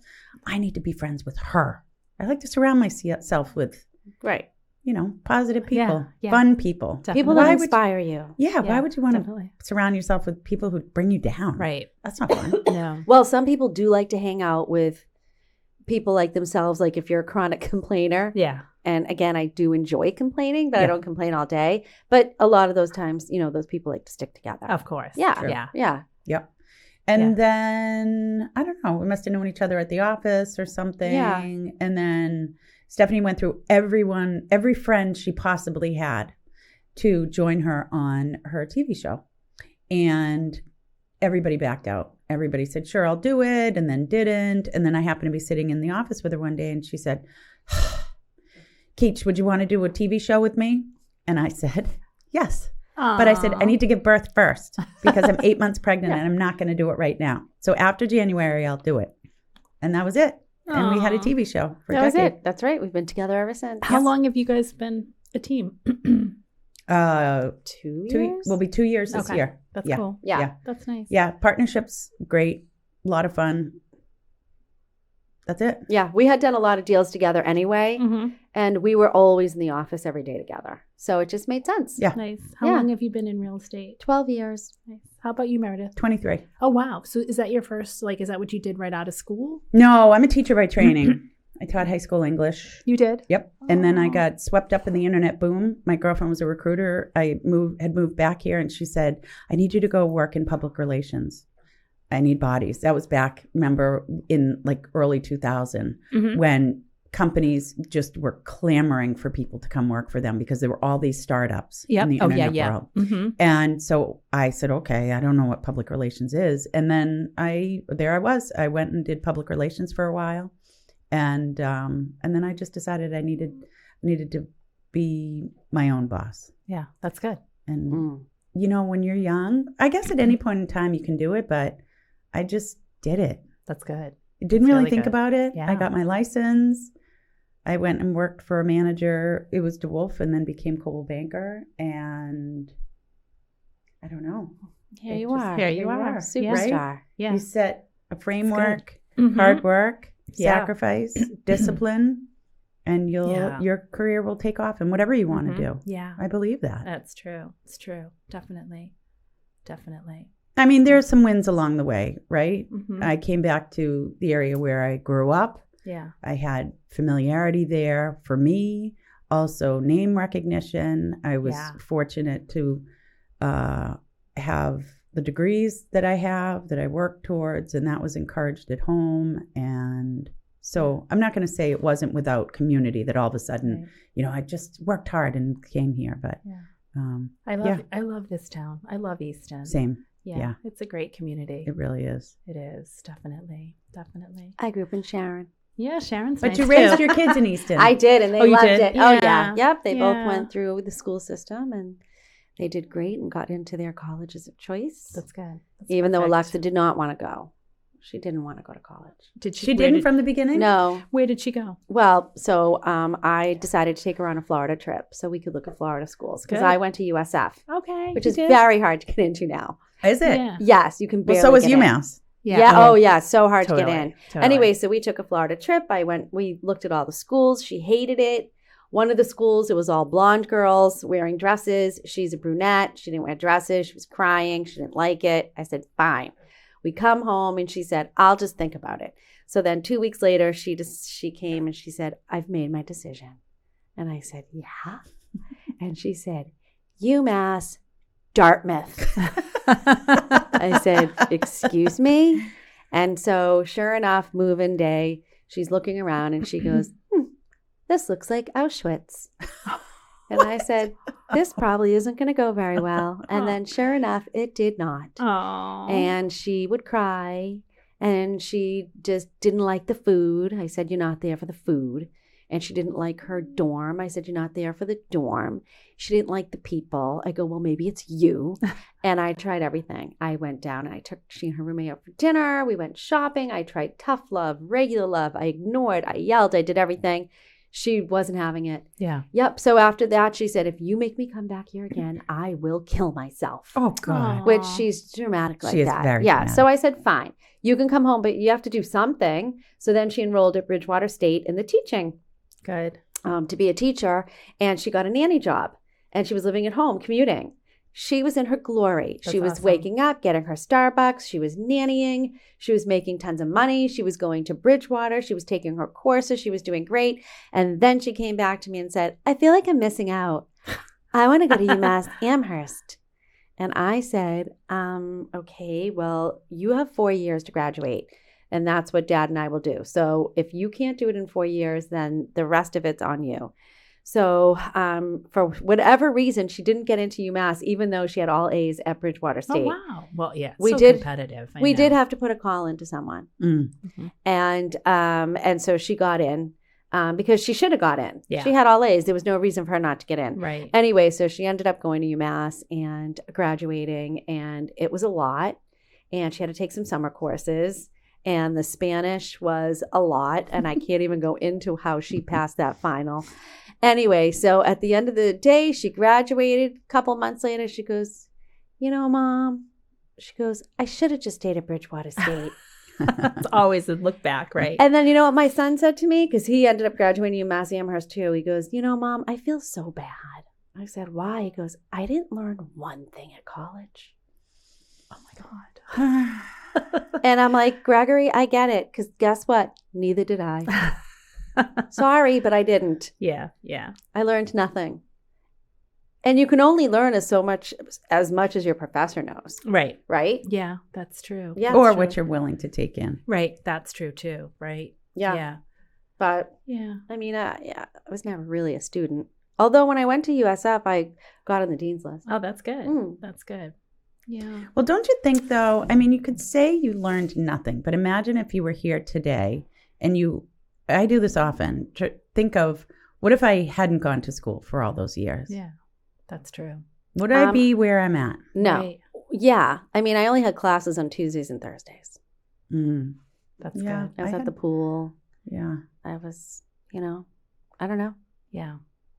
I need to be friends with her. I like to surround myself with, Right. positive people, yeah. fun people. Definitely. People Why that would- inspire you. Yeah, why Yeah, would you want definitely. to surround yourself with people who bring you down? Right. That's not fun. No. Well, some people do like to hang out with people like themselves. Like if you're a chronic complainer. Yeah. And again, I do enjoy complaining, but I Yeah. don't complain all day. But a lot of those times, those people like to stick together. Of course. Yeah. True. Yeah. Yeah. Yep. And then, I don't know, we must have known each other at the office or something. Yeah. And then Stephanie went through every friend she possibly had to join her on her TV show. And everybody backed out. Everybody said, sure, I'll do it. And then didn't. And then I happened to be sitting in the office with her one day and she said, Keach, would you want to do a TV show with me? And I said, yes. But I said, I need to give birth first because I'm 8 months pregnant and I'm not going to do it right now. So after January, I'll do it. And that was it. And we had a Aw. TV show for That a was decade. it. That's right. We've been together ever since. How long have you guys been a team? 2 years? We'll be 2 years this Okay. year. That's Yeah. cool. Yeah. Yeah. That's nice. Yeah. Partnership's great. A lot of fun. That's it. Yeah, we had done a lot of deals together anyway, and we were always in the office every day together. So it just made sense. Yeah. Nice. How Yeah. long have you been in real estate? 12 years. Nice. How about you, Meredith? 23. Oh, wow. So is that your first, is that what you did right out of school? No, I'm a teacher by training. I taught high school English. You did? Yep. And then I got swept up in the internet boom. My girlfriend was a recruiter. I had moved back here, and she said, I need you to go work in public relations. I need bodies. That was back, remember, in early 2000 when companies just were clamoring for people to come work for them because there were all these startups in the internet world. And so I said, okay, I don't know what public relations is. And then I was. I went and did public relations for a while. And then I just decided I needed to be my own boss. Yeah, that's good. And, when you're young, I guess at any point in time you can do it, but I just did it. That's good. I didn't really think about it. Yeah. I got my license. I went and worked for a manager. It was DeWolf, and then became Coldwell Banker. And I don't know. Here you are. Superstar. Right? Yeah. You set a framework, hard work, sacrifice, discipline, and your career will take off in whatever you want to do. Yeah. I believe that. That's true. It's true. Definitely. I mean, there are some wins along the way, right? I came back to the area where I grew up. Yeah. I had familiarity there for me, also name recognition. I was fortunate to have the degrees that I have, that I work towards, and that was encouraged at home. And so I'm not going to say it wasn't without community that all of a sudden, I just worked hard and came here. But I love this town. I love Easton. Same. Yeah. It's a great community. It really is. It is. Definitely. I grew up in Sharon. Yeah, Sharon's But nice you raised too. your kids in Easton. I did, and they you loved did? it. Oh, yeah. Yeah. Yep. They both went through the school system, and they did great and got into their colleges of choice. That's good. Even though perfect. Alexa did not want to go. She didn't want to go to college. Did she? She didn't from the beginning? No. Where did she go? Well, so I decided to take her on a Florida trip so we could look at Florida schools because Good. I went to USF, Okay. which you is did? very hard to get into now. Is it? Yeah. Yes, you can Well, barely so was get in. UMass. Yeah. Oh, yeah. So hard to get in. Totally. Anyway, so we took a Florida trip. We looked at all the schools. She hated it. One of the schools, it was all blonde girls wearing dresses. She's a brunette. She didn't wear dresses. She was crying. She didn't like it. I said, fine. We come home and she said, I'll just think about it. So then 2 weeks later, she came and she said, I've made my decision. And I said, yeah. And she said, UMass, Dartmouth. I said, excuse me? And so sure enough, move-in day, she's looking around and she goes, this looks like Auschwitz. And I said, this probably isn't going to go very well. And then sure enough, it did not. Oh. And she would cry and she just didn't like the food. I said, you're not there for the food. And she didn't like her dorm. I said, you're not there for the dorm. She didn't like the people. I go, well, maybe it's you. And I tried everything. I went down and I took she and her roommate out for dinner. We went shopping. I tried tough love, regular love. I ignored, I yelled, I did everything. She wasn't having it. Yeah. Yep. So after that, she said, if you make me come back here again, I will kill myself. Oh, God. Which she's dramatic like She is that. very yeah. dramatic. So I said, fine, you can come home, but you have to do something. So then she enrolled at Bridgewater State in the teaching Good. to be a teacher. And she got a nanny job and she was living at home commuting. She was in her glory. That's She was awesome. waking up, getting her Starbucks. She was nannying. She was making tons of money. She was going to Bridgewater. She was taking her courses. She was doing great. And then she came back to me and said, I feel like I'm missing out. I want to go to UMass Amherst. And I said, okay, well, you have 4 years to graduate. And that's what Dad and I will do. So if you can't do it in 4 years, then the rest of it's on you. So for whatever reason, she didn't get into UMass, even though she had all A's at Bridgewater State. Oh, wow. Well, yeah. We so did- competitive. I We know. did have to put a call into someone. Mm. And so she got in because she should have got in. Yeah. She had all A's. There was no reason for her not to get in. Right. Anyway, so she ended up going to UMass and graduating, and it was a lot. And she had to take some summer courses. And the Spanish was a lot. And I can't even go into how she passed that final. Anyway, so at the end of the day, she graduated. A couple months later, she goes, you know, Mom, she goes, I should have just stayed at Bridgewater State. It's always a look back, right? And then you know what my son said to me? Because he ended up graduating UMass Amherst too. He goes, Mom, I feel so bad. I said, why? He goes, I didn't learn one thing at college. Oh my God. And I'm like, Gregory, I get it. Because guess what? Neither did I. Sorry, but I didn't. Yeah. I learned nothing. And you can only learn as much as your professor knows. Right. Right? Yeah, that's true. Yeah. Or That's what true. you're willing to take in. Right. That's true too. Right. Yeah. But Yeah. I mean, I was never really a student. Although when I went to USF, I got on the dean's list. Oh, that's good. Mm. That's good. Yeah. Well, don't you think, though? I mean, you could say you learned nothing, but imagine if you were here today and I do this often, think of what if I hadn't gone to school for all those years? Yeah. That's true. Would I be where I'm at? No. Right. Yeah. I mean, I only had classes on Tuesdays and Thursdays. Mm. That's Yeah. good. I was at the pool. Yeah. I was, I don't know. Yeah.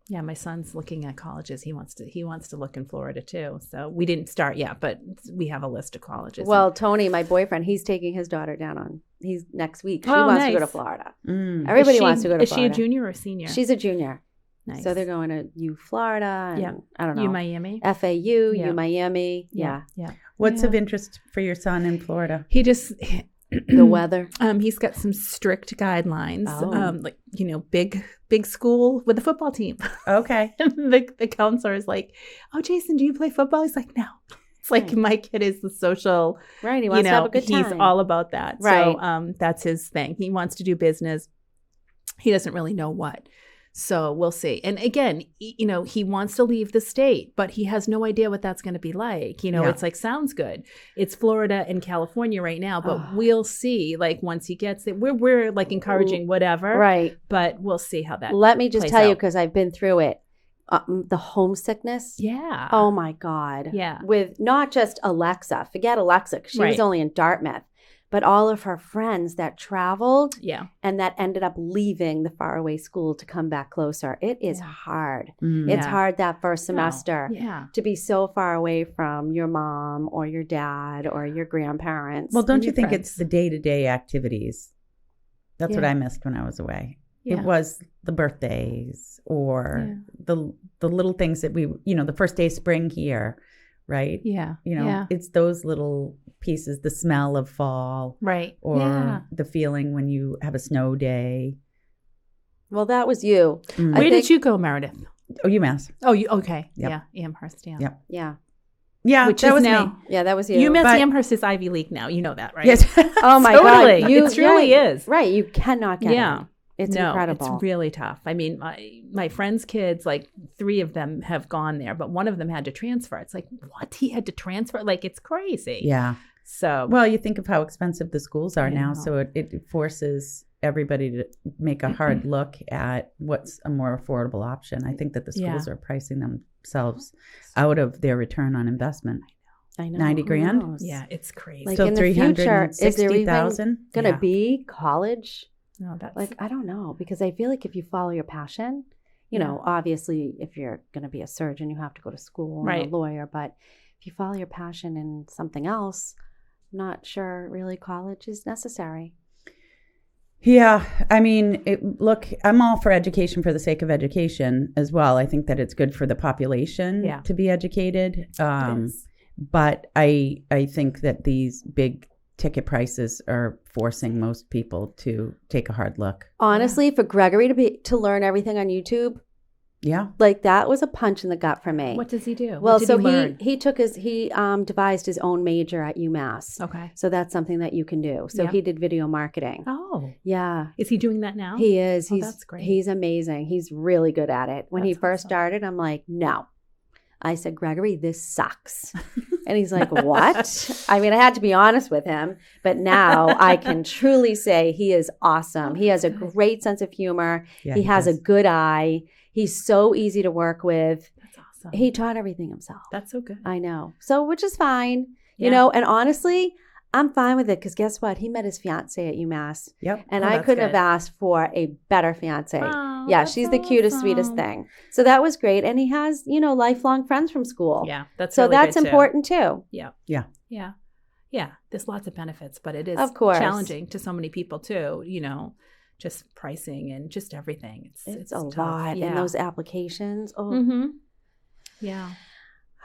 Yeah, my son's looking at colleges. He wants to look in Florida too. So we didn't start yet, but we have a list of colleges. Well, Tony, my boyfriend, he's taking his daughter down he's next week. She Oh, wants to go to nice. Florida. Mm. Everybody wants to go to Is Florida. she a junior or a senior? She's a junior. nice. So they're going to U Florida and Yeah. I don't know. U Miami. FAU, Yeah. U Miami. Yeah. Yeah. What's Yeah. of interest for your son in Florida? He just The weather. he's got some strict guidelines. Oh. Big school with a football team. Okay. the counselor is like, "Oh, Jason, do you play football?" He's like, "No." It's like Right. my kid is the social. Right. He wants to have a good time. He's all about that. Right. So that's his thing. He wants to do business. He doesn't really know what. So we'll see. And again, he wants to leave the state, but he has no idea what that's going to be like. Yeah. It's like, sounds good. It's Florida and California right now, but Oh. we'll see. Like once he gets it, we're like encouraging whatever. Right. But we'll see how that. Let me just plays tell you, out. because I've been through it. The homesickness. Yeah. Oh my God. Yeah. With not just Alexa, forget Alexa, 'cause she was Right. only in Dartmouth, but all of her friends that traveled Yeah. and that ended up leaving the faraway school to come back closer. It is Yeah. hard. Mm. It's Yeah. hard that first semester Yeah. to be so far away from your mom or your dad or your grandparents. Well, don't and you your think friends. it's the day-to-day activities? That's what Yeah. I missed when I was away. Yeah. It was the birthdays or the little things that the first day of spring here, right? Yeah. Yeah. It's those little pieces, the smell of fall Right. or yeah. the feeling when you have a snow day. Well, that was you. Mm. I Where think- did you go, Meredith? Oh, UMass. Oh, you okay? Yep. Yeah, Amherst. Yeah. Yep. Yeah. Yeah, Which that is was now- me. Yeah, that was you. UMass But- Amherst is Ivy League now. You know that, right? Yes. Oh my Totally. God. It truly is. Right. You cannot get Yeah. it. It's No, incredible. It's really tough. I mean, my friends' kids, like 3 of them have gone there, but one of them had to transfer. It's like, what? He had to transfer? Like, it's crazy. Yeah. So, Well, you think of how expensive the schools are I now, know. so it forces everybody to make a hard look at what's a more affordable option. I think that the schools are pricing themselves out of their return on investment. I know. 90 Who grand? knows? yeah, it's crazy. Like So in the future, is there even 360,000 going to Yeah. be college? no, that's Like, I don't know, because I feel like if you follow your passion, obviously if you're going to be a surgeon, you have to go to school and Right. a lawyer. But if you follow your passion in something else, I'm not sure really college is necessary. Yeah, I mean, look, I'm all for education for the sake of education as well. I think that it's good for the population Yeah. to be educated. it is. But I think that these big ticket prices are forcing most people to take a hard look. Honestly, for Gregory to learn everything on YouTube, Yeah. like that was a punch in the gut for me. What does he do? Well, What did so he learn? he devised his own major at UMass. Okay. So that's something that you can do. So Yeah. he did video marketing. Oh, Yeah. is he doing that now? He is. Oh, He's that's great. He's amazing. He's really good at it. When he That's first awesome. started, I'm like, no. I said, Gregory, this sucks. And he's like, what? I mean, I had to be honest with him, but now I can truly say he is awesome. He has a great sense of humor. Yeah, he has a does. good eye. He's so easy to work with. That's awesome. He taught everything himself. That's so good. I know. So, which is fine, Yeah. and honestly, I'm fine with it because guess what? He met his fiance at UMass, Yep. and Oh, I that's couldn't have good. asked for a better fiance. Oh, Yeah, that's she's the cutest, sweetest awesome. thing. So that was great. And he has, lifelong friends from school. Yeah, that's So really that's good, too. important too. Yeah. Yeah. Yeah. there's lots of benefits, but it is Of course. challenging to so many people too, just pricing and just everything. It's a tough. lot. Yeah. And those applications. Oh, Mm-hmm. Yeah,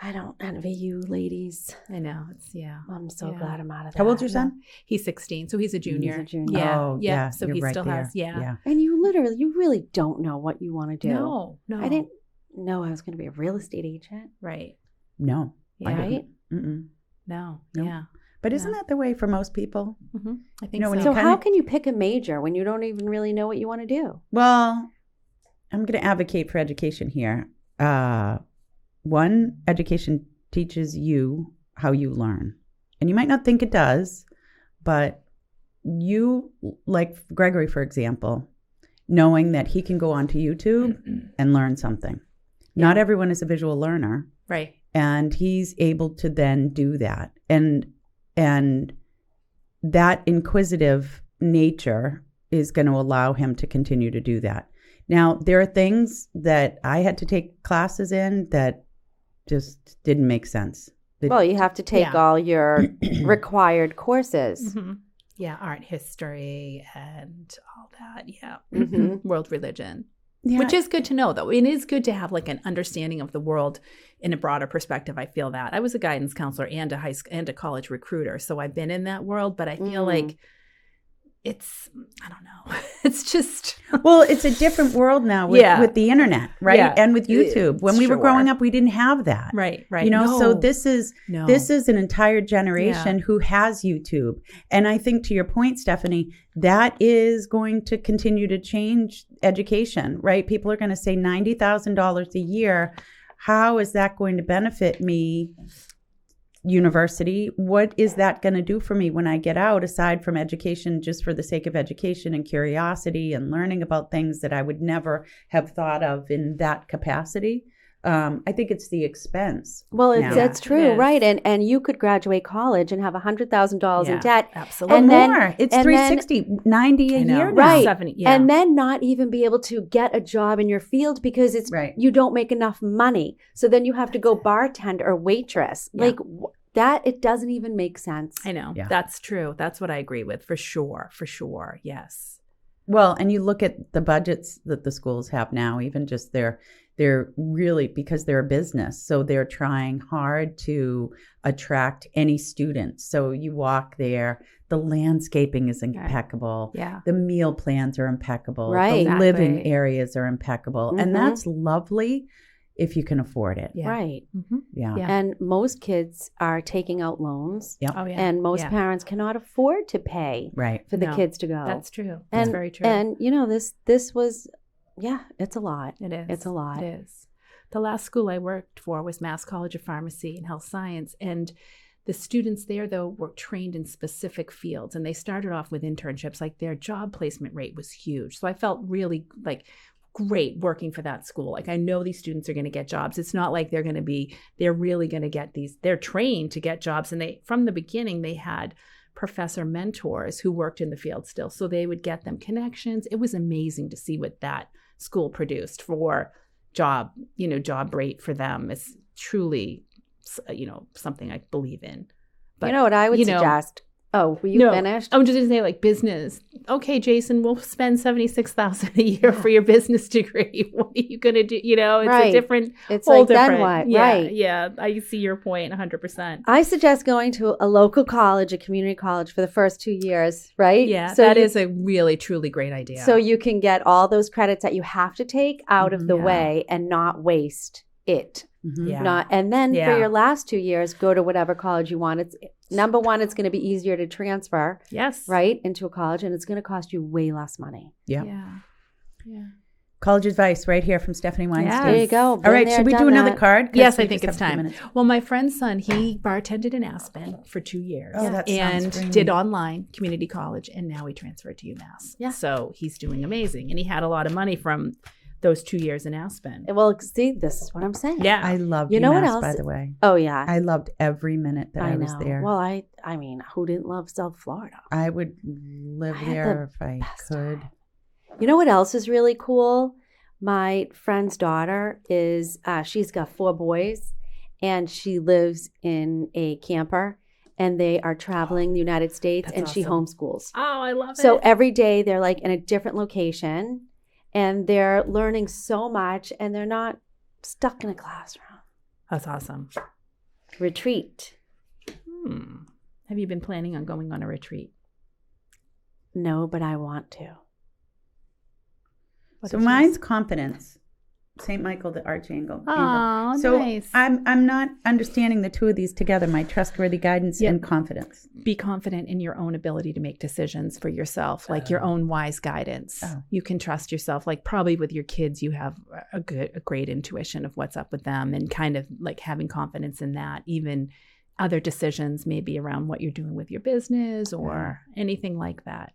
I don't envy you ladies. I know. Yeah. I'm so Yeah. glad I'm out of that. How old's your son? He's 16, so he's a junior. junior. Yeah. Oh, yeah. So you're he right still there. has, yeah. And you really don't know what you want to do. No. I didn't know I was going to be a real estate agent. Right. No. Yeah. I didn't. Right? Mm-mm. No. Nope. Yeah. But isn't that the way for most people? Mm-hmm. I think when so. So kinda- how can you pick a major when you don't even really know what you want to do? Well, I'm going to advocate for education here. One, education teaches you how you learn. And you might not think it does, but you, like Gregory, for example, knowing that he can go onto YouTube and learn something. Not everyone is a visual learner. Right. And he's able to then do that. And that inquisitive nature is going to allow him to continue to do that. Now, there are things that I had to take classes in that just didn't make sense. Well, you have to take Yeah. all your required courses. Mm-hmm. Yeah. Art history and all that. Yeah. Mhm. World religion. Yeah. Which is good to know, though. It is good to have like an understanding of the world in a broader perspective. I feel that I was a guidance counselor and a high school and a college recruiter, so I've been in that world. But I feel like I don't know. It's just Well, it's a different world now with the internet, right? Yeah. And with YouTube. When we were Sure. growing up, we didn't have that. right. So this is No. this is an entire generation who has YouTube. And I think to your point, Stephanie, that is going to continue to change education, right? People are going to say $90,000 a year. How is that going to benefit me? University, what is that going to do for me when I get out, aside from education, just for the sake of education and curiosity and learning about things that I would never have thought of in that capacity? I think it's the expense. Well, now. that's true, It is. right? And you could graduate college and have $100,000 in Yeah, debt, absolutely. and then- more. It's and then- $360, $90 a I know. year now. Right. 70, yeah. and then not even be able to get a job in your field because it's Right. you don't make enough money. So then you have to go bartender or waitress. Yeah. Like that, it doesn't even make sense. I know. Yeah. That's true. That's what I agree with for sure. For sure. Yes. Well, and you look at the budgets that the schools have now, even just they're really, because they're a business. So they're trying hard to attract any students. So you walk there, the landscaping is impeccable. Yeah. The meal plans are impeccable. Right. The living Exactly. areas are impeccable. Mhm. And that's lovely if you can afford it. Yeah. Right. Mm-hmm. Yeah. Yeah. And most kids are taking out loans, Oh yeah. and most Yeah. parents cannot afford to pay Right. for the No, kids to go. That's true. That's and very true. And this was, it's a lot. It is. It's a lot. It is. The last school I worked for was Mass College of Pharmacy and Health Science. And the students there, though, were trained in specific fields. And they started off with internships. Like their job placement rate was huge. So I felt really great working for that school. Like I know these students are going to get jobs. It's not like they're really going to get they're trained to get jobs. And from the beginning, they had professor mentors who worked in the field still. So they would get them connections. It was amazing to see what that school produced for job rate for them. Is truly, something I believe in. But you know what I would suggest? Oh, were you finished? I'm just going to say business. Okay, Jason, we'll spend $76,000 a year for your business degree. What are you going to do? It's Right. a different, It's whole like, then different. what? Yeah, Right. Yeah, I see your point 100%. I suggest going to a local college, a community college for the first 2 years, right? Yeah, So that you- is a really, truly great idea. So you can get all those credits that you have to take out of the Yeah. way and not waste it. Mhm. Yeah. And then for Yeah. your last 2 years, go to whatever college you want. It's number one, it's going to be easier to transfer, Yes. right, into a college, and it's going to cost you way less money. Yeah. Yeah. College advice right here from Stephanie Weinstein. Yes. There you go. All right, should we do another card? 'Cause Yes, we I think just it's have a few time. minutes. Well, my friend's son, he bartended in Aspen for 2 years. Oh, that sounds and great. did online community college, and now he transferred to UMass. Yeah. So he's doing amazing. And he had a lot of money from those 2 years in Aspen. Well, see, this is what I'm saying. Yeah. I loved You know what UMass, else? by the way. Oh, yeah. I loved every minute that I, was know. there. Well, I mean, who didn't love South Florida? I would live I had there the if I best could. time. You know what else is really cool? My friend's daughter is, she's got 4 boys, and she lives in a camper, and they are traveling the United States, That's and she awesome. homeschools. Oh, I love So it. every day they're like in a different location, and they're learning so much, and they're not stuck in a classroom. That's awesome. Retreat. Have you been planning on going on a retreat? No, but I want to. What So is mine's yours? confidence. St. Michael the Archangel. Oh, So nice. I'm not understanding the two of these together, my trustworthy guidance Yep. and confidence. Be confident in your own ability to make decisions for yourself, like your own wise guidance. Oh. You can trust yourself. Like probably with your kids, you have a great intuition of what's up with them, and kind of like having confidence in that. Even other decisions, maybe around what you're doing with your business or anything like that.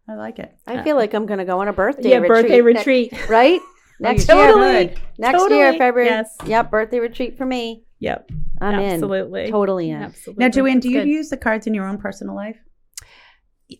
I like it. I feel like I'm going to go on a birthday retreat. birthday retreat. Right? Next year. Totally. Next year, February. Yes. Yep, birthday retreat for me. Yep. I'm Absolutely. in. Totally in. Absolutely. Now, Joanne, do you That's good. use the cards in your own personal life?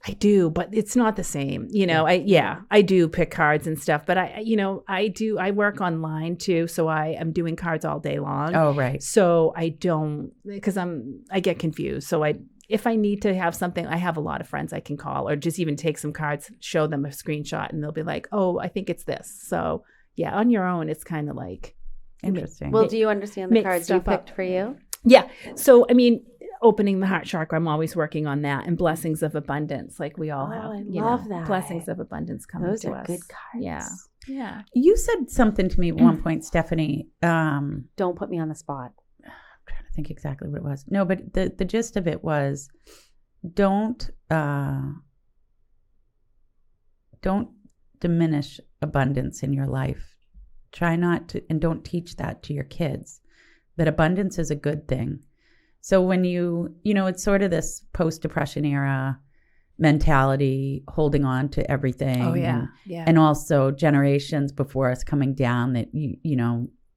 I do, but it's not the same. I do pick cards and stuff, but I work online too. So I am doing cards all day long. Oh, right. So I don't, because I get confused. So if I need to have something, I have a lot of friends I can call, or just even take some cards, show them a screenshot, and they'll be like, oh, I think it's this. So yeah, on your own, it's kind of like, Interesting. Well, do you understand the Make cards you stuff up. picked for you? yeah. So, I mean, opening the heart chakra, I'm always working on that, and blessings of abundance, like we all Oh, have. I you love know, that. Blessings of abundance coming Those to are us. good cards. Yeah. Yeah. You said something to me at one point, Stephanie. Don't put me on the spot. I'm trying to think exactly what it was. No, but the gist of it was don't diminish abundance in your life. Try not to, and don't teach that to your kids, that abundance is a good thing. So when it's sort of this post-depression era mentality, holding on to everything. Oh, yeah. And also generations before us coming down that,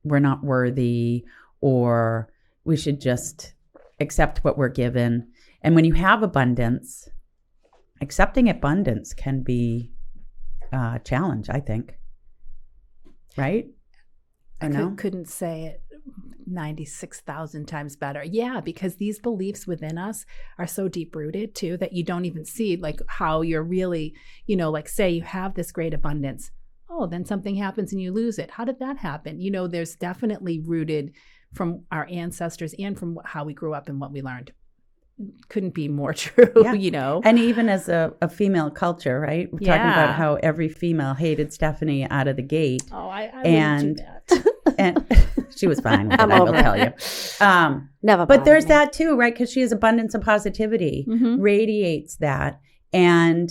we're not worthy, or we should just accept what we're given. And when you have abundance, accepting abundance can be a challenge, I think. Right? Couldn't say it 96,000 times better. Yeah, because these beliefs within us are so deep rooted too that you don't even see like how you're really, like say you have this great abundance. Oh, then something happens and you lose it. How did that happen? There's definitely rooted from our ancestors and from how we grew up and what we learned. Couldn't be more true, Yeah. And even as a female culture, right? We're talking about how every female hated Stephanie out of the gate. Oh, I and wouldn't do that. and she was fine with it, I'm I will over tell it. you. Never. But there's bothered me. that too, right? Because she has abundance and positivity, Mhm. radiates that. And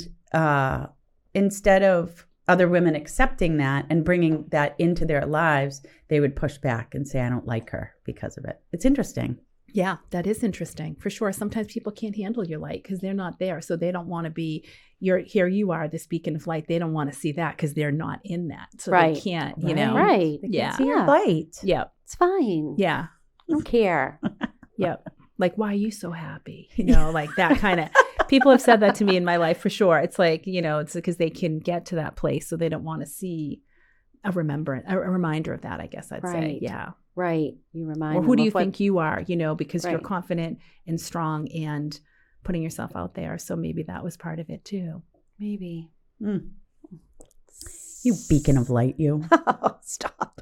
instead of other women accepting that and bringing that into their lives, they would push back and say, I don't like her because of it. It's interesting. Yeah, that is interesting for sure. Sometimes people can't handle your light because they're not there. So they don't want to be, here you are, the beacon of light. They don't want to see that because they're not in that. So Right. they can't, Right. They Yeah. can see your Yeah. light. Yep. It's fine. Yeah. I don't care. Yep. Like, why are you so happy? Like that kind of, people have said that to me in my life for sure. It's like, it's because they can get to that place. So they don't want to see a reminder of that, I guess I'd say. Right. Yeah. Right. You remind Or them who do of you what- think you are, because you're Right. confident and strong and putting yourself out there. So maybe that was part of it too. Maybe. You beacon of light, you. Stop.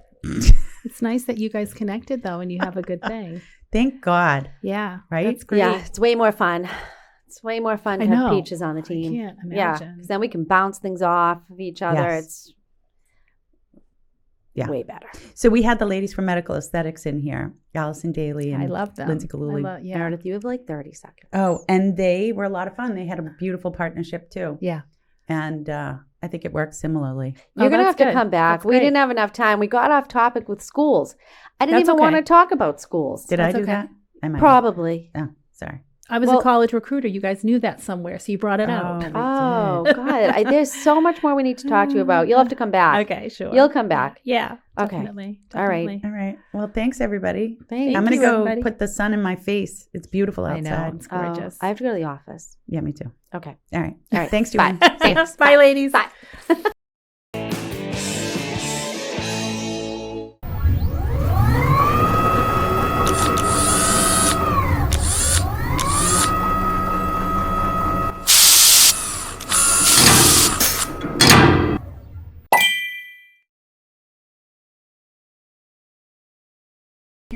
It's nice that you guys connected though, and you have a good thing. Thank God. Yeah. Right? That's great. Yeah, it's way more fun. It's way more fun to I have know. Peaches on the I team. can't Yeah, imagine. because then we can bounce things off of each other. Yes. It's Yeah. way better. So we had the ladies from Medical Aesthetics in here, Allison Daly and I love them. Lindsay Galooly. Yeah. Meredith, you have like 30 seconds. Oh, and they were a lot of fun. They had a beautiful partnership too. Yeah. And I think it works similarly. You're going to that's have to good. come back. That's We great. didn't have enough time. We got off topic with schools. I didn't That's even want okay. to talk about schools. Did I That's do okay. that? I might have. Probably. Oh, sorry. I was Well- a college recruiter. You guys knew that somewhere, so you brought it out. we Oh, did. God. There's so much more we need to talk to you about. You'll have to come back. Okay, sure. You'll come back. Yeah. Okay. Definitely. All right. Definitely. All right. Well, thanks everybody. Thank I'm going to you, go everybody. put the sun in my face. It's beautiful I know. outside. It's gorgeous. I have to go to the office. Yeah, me too. Okay. All right. All right. Thanks, Bye. Joanne. Bye, ladies. Bye.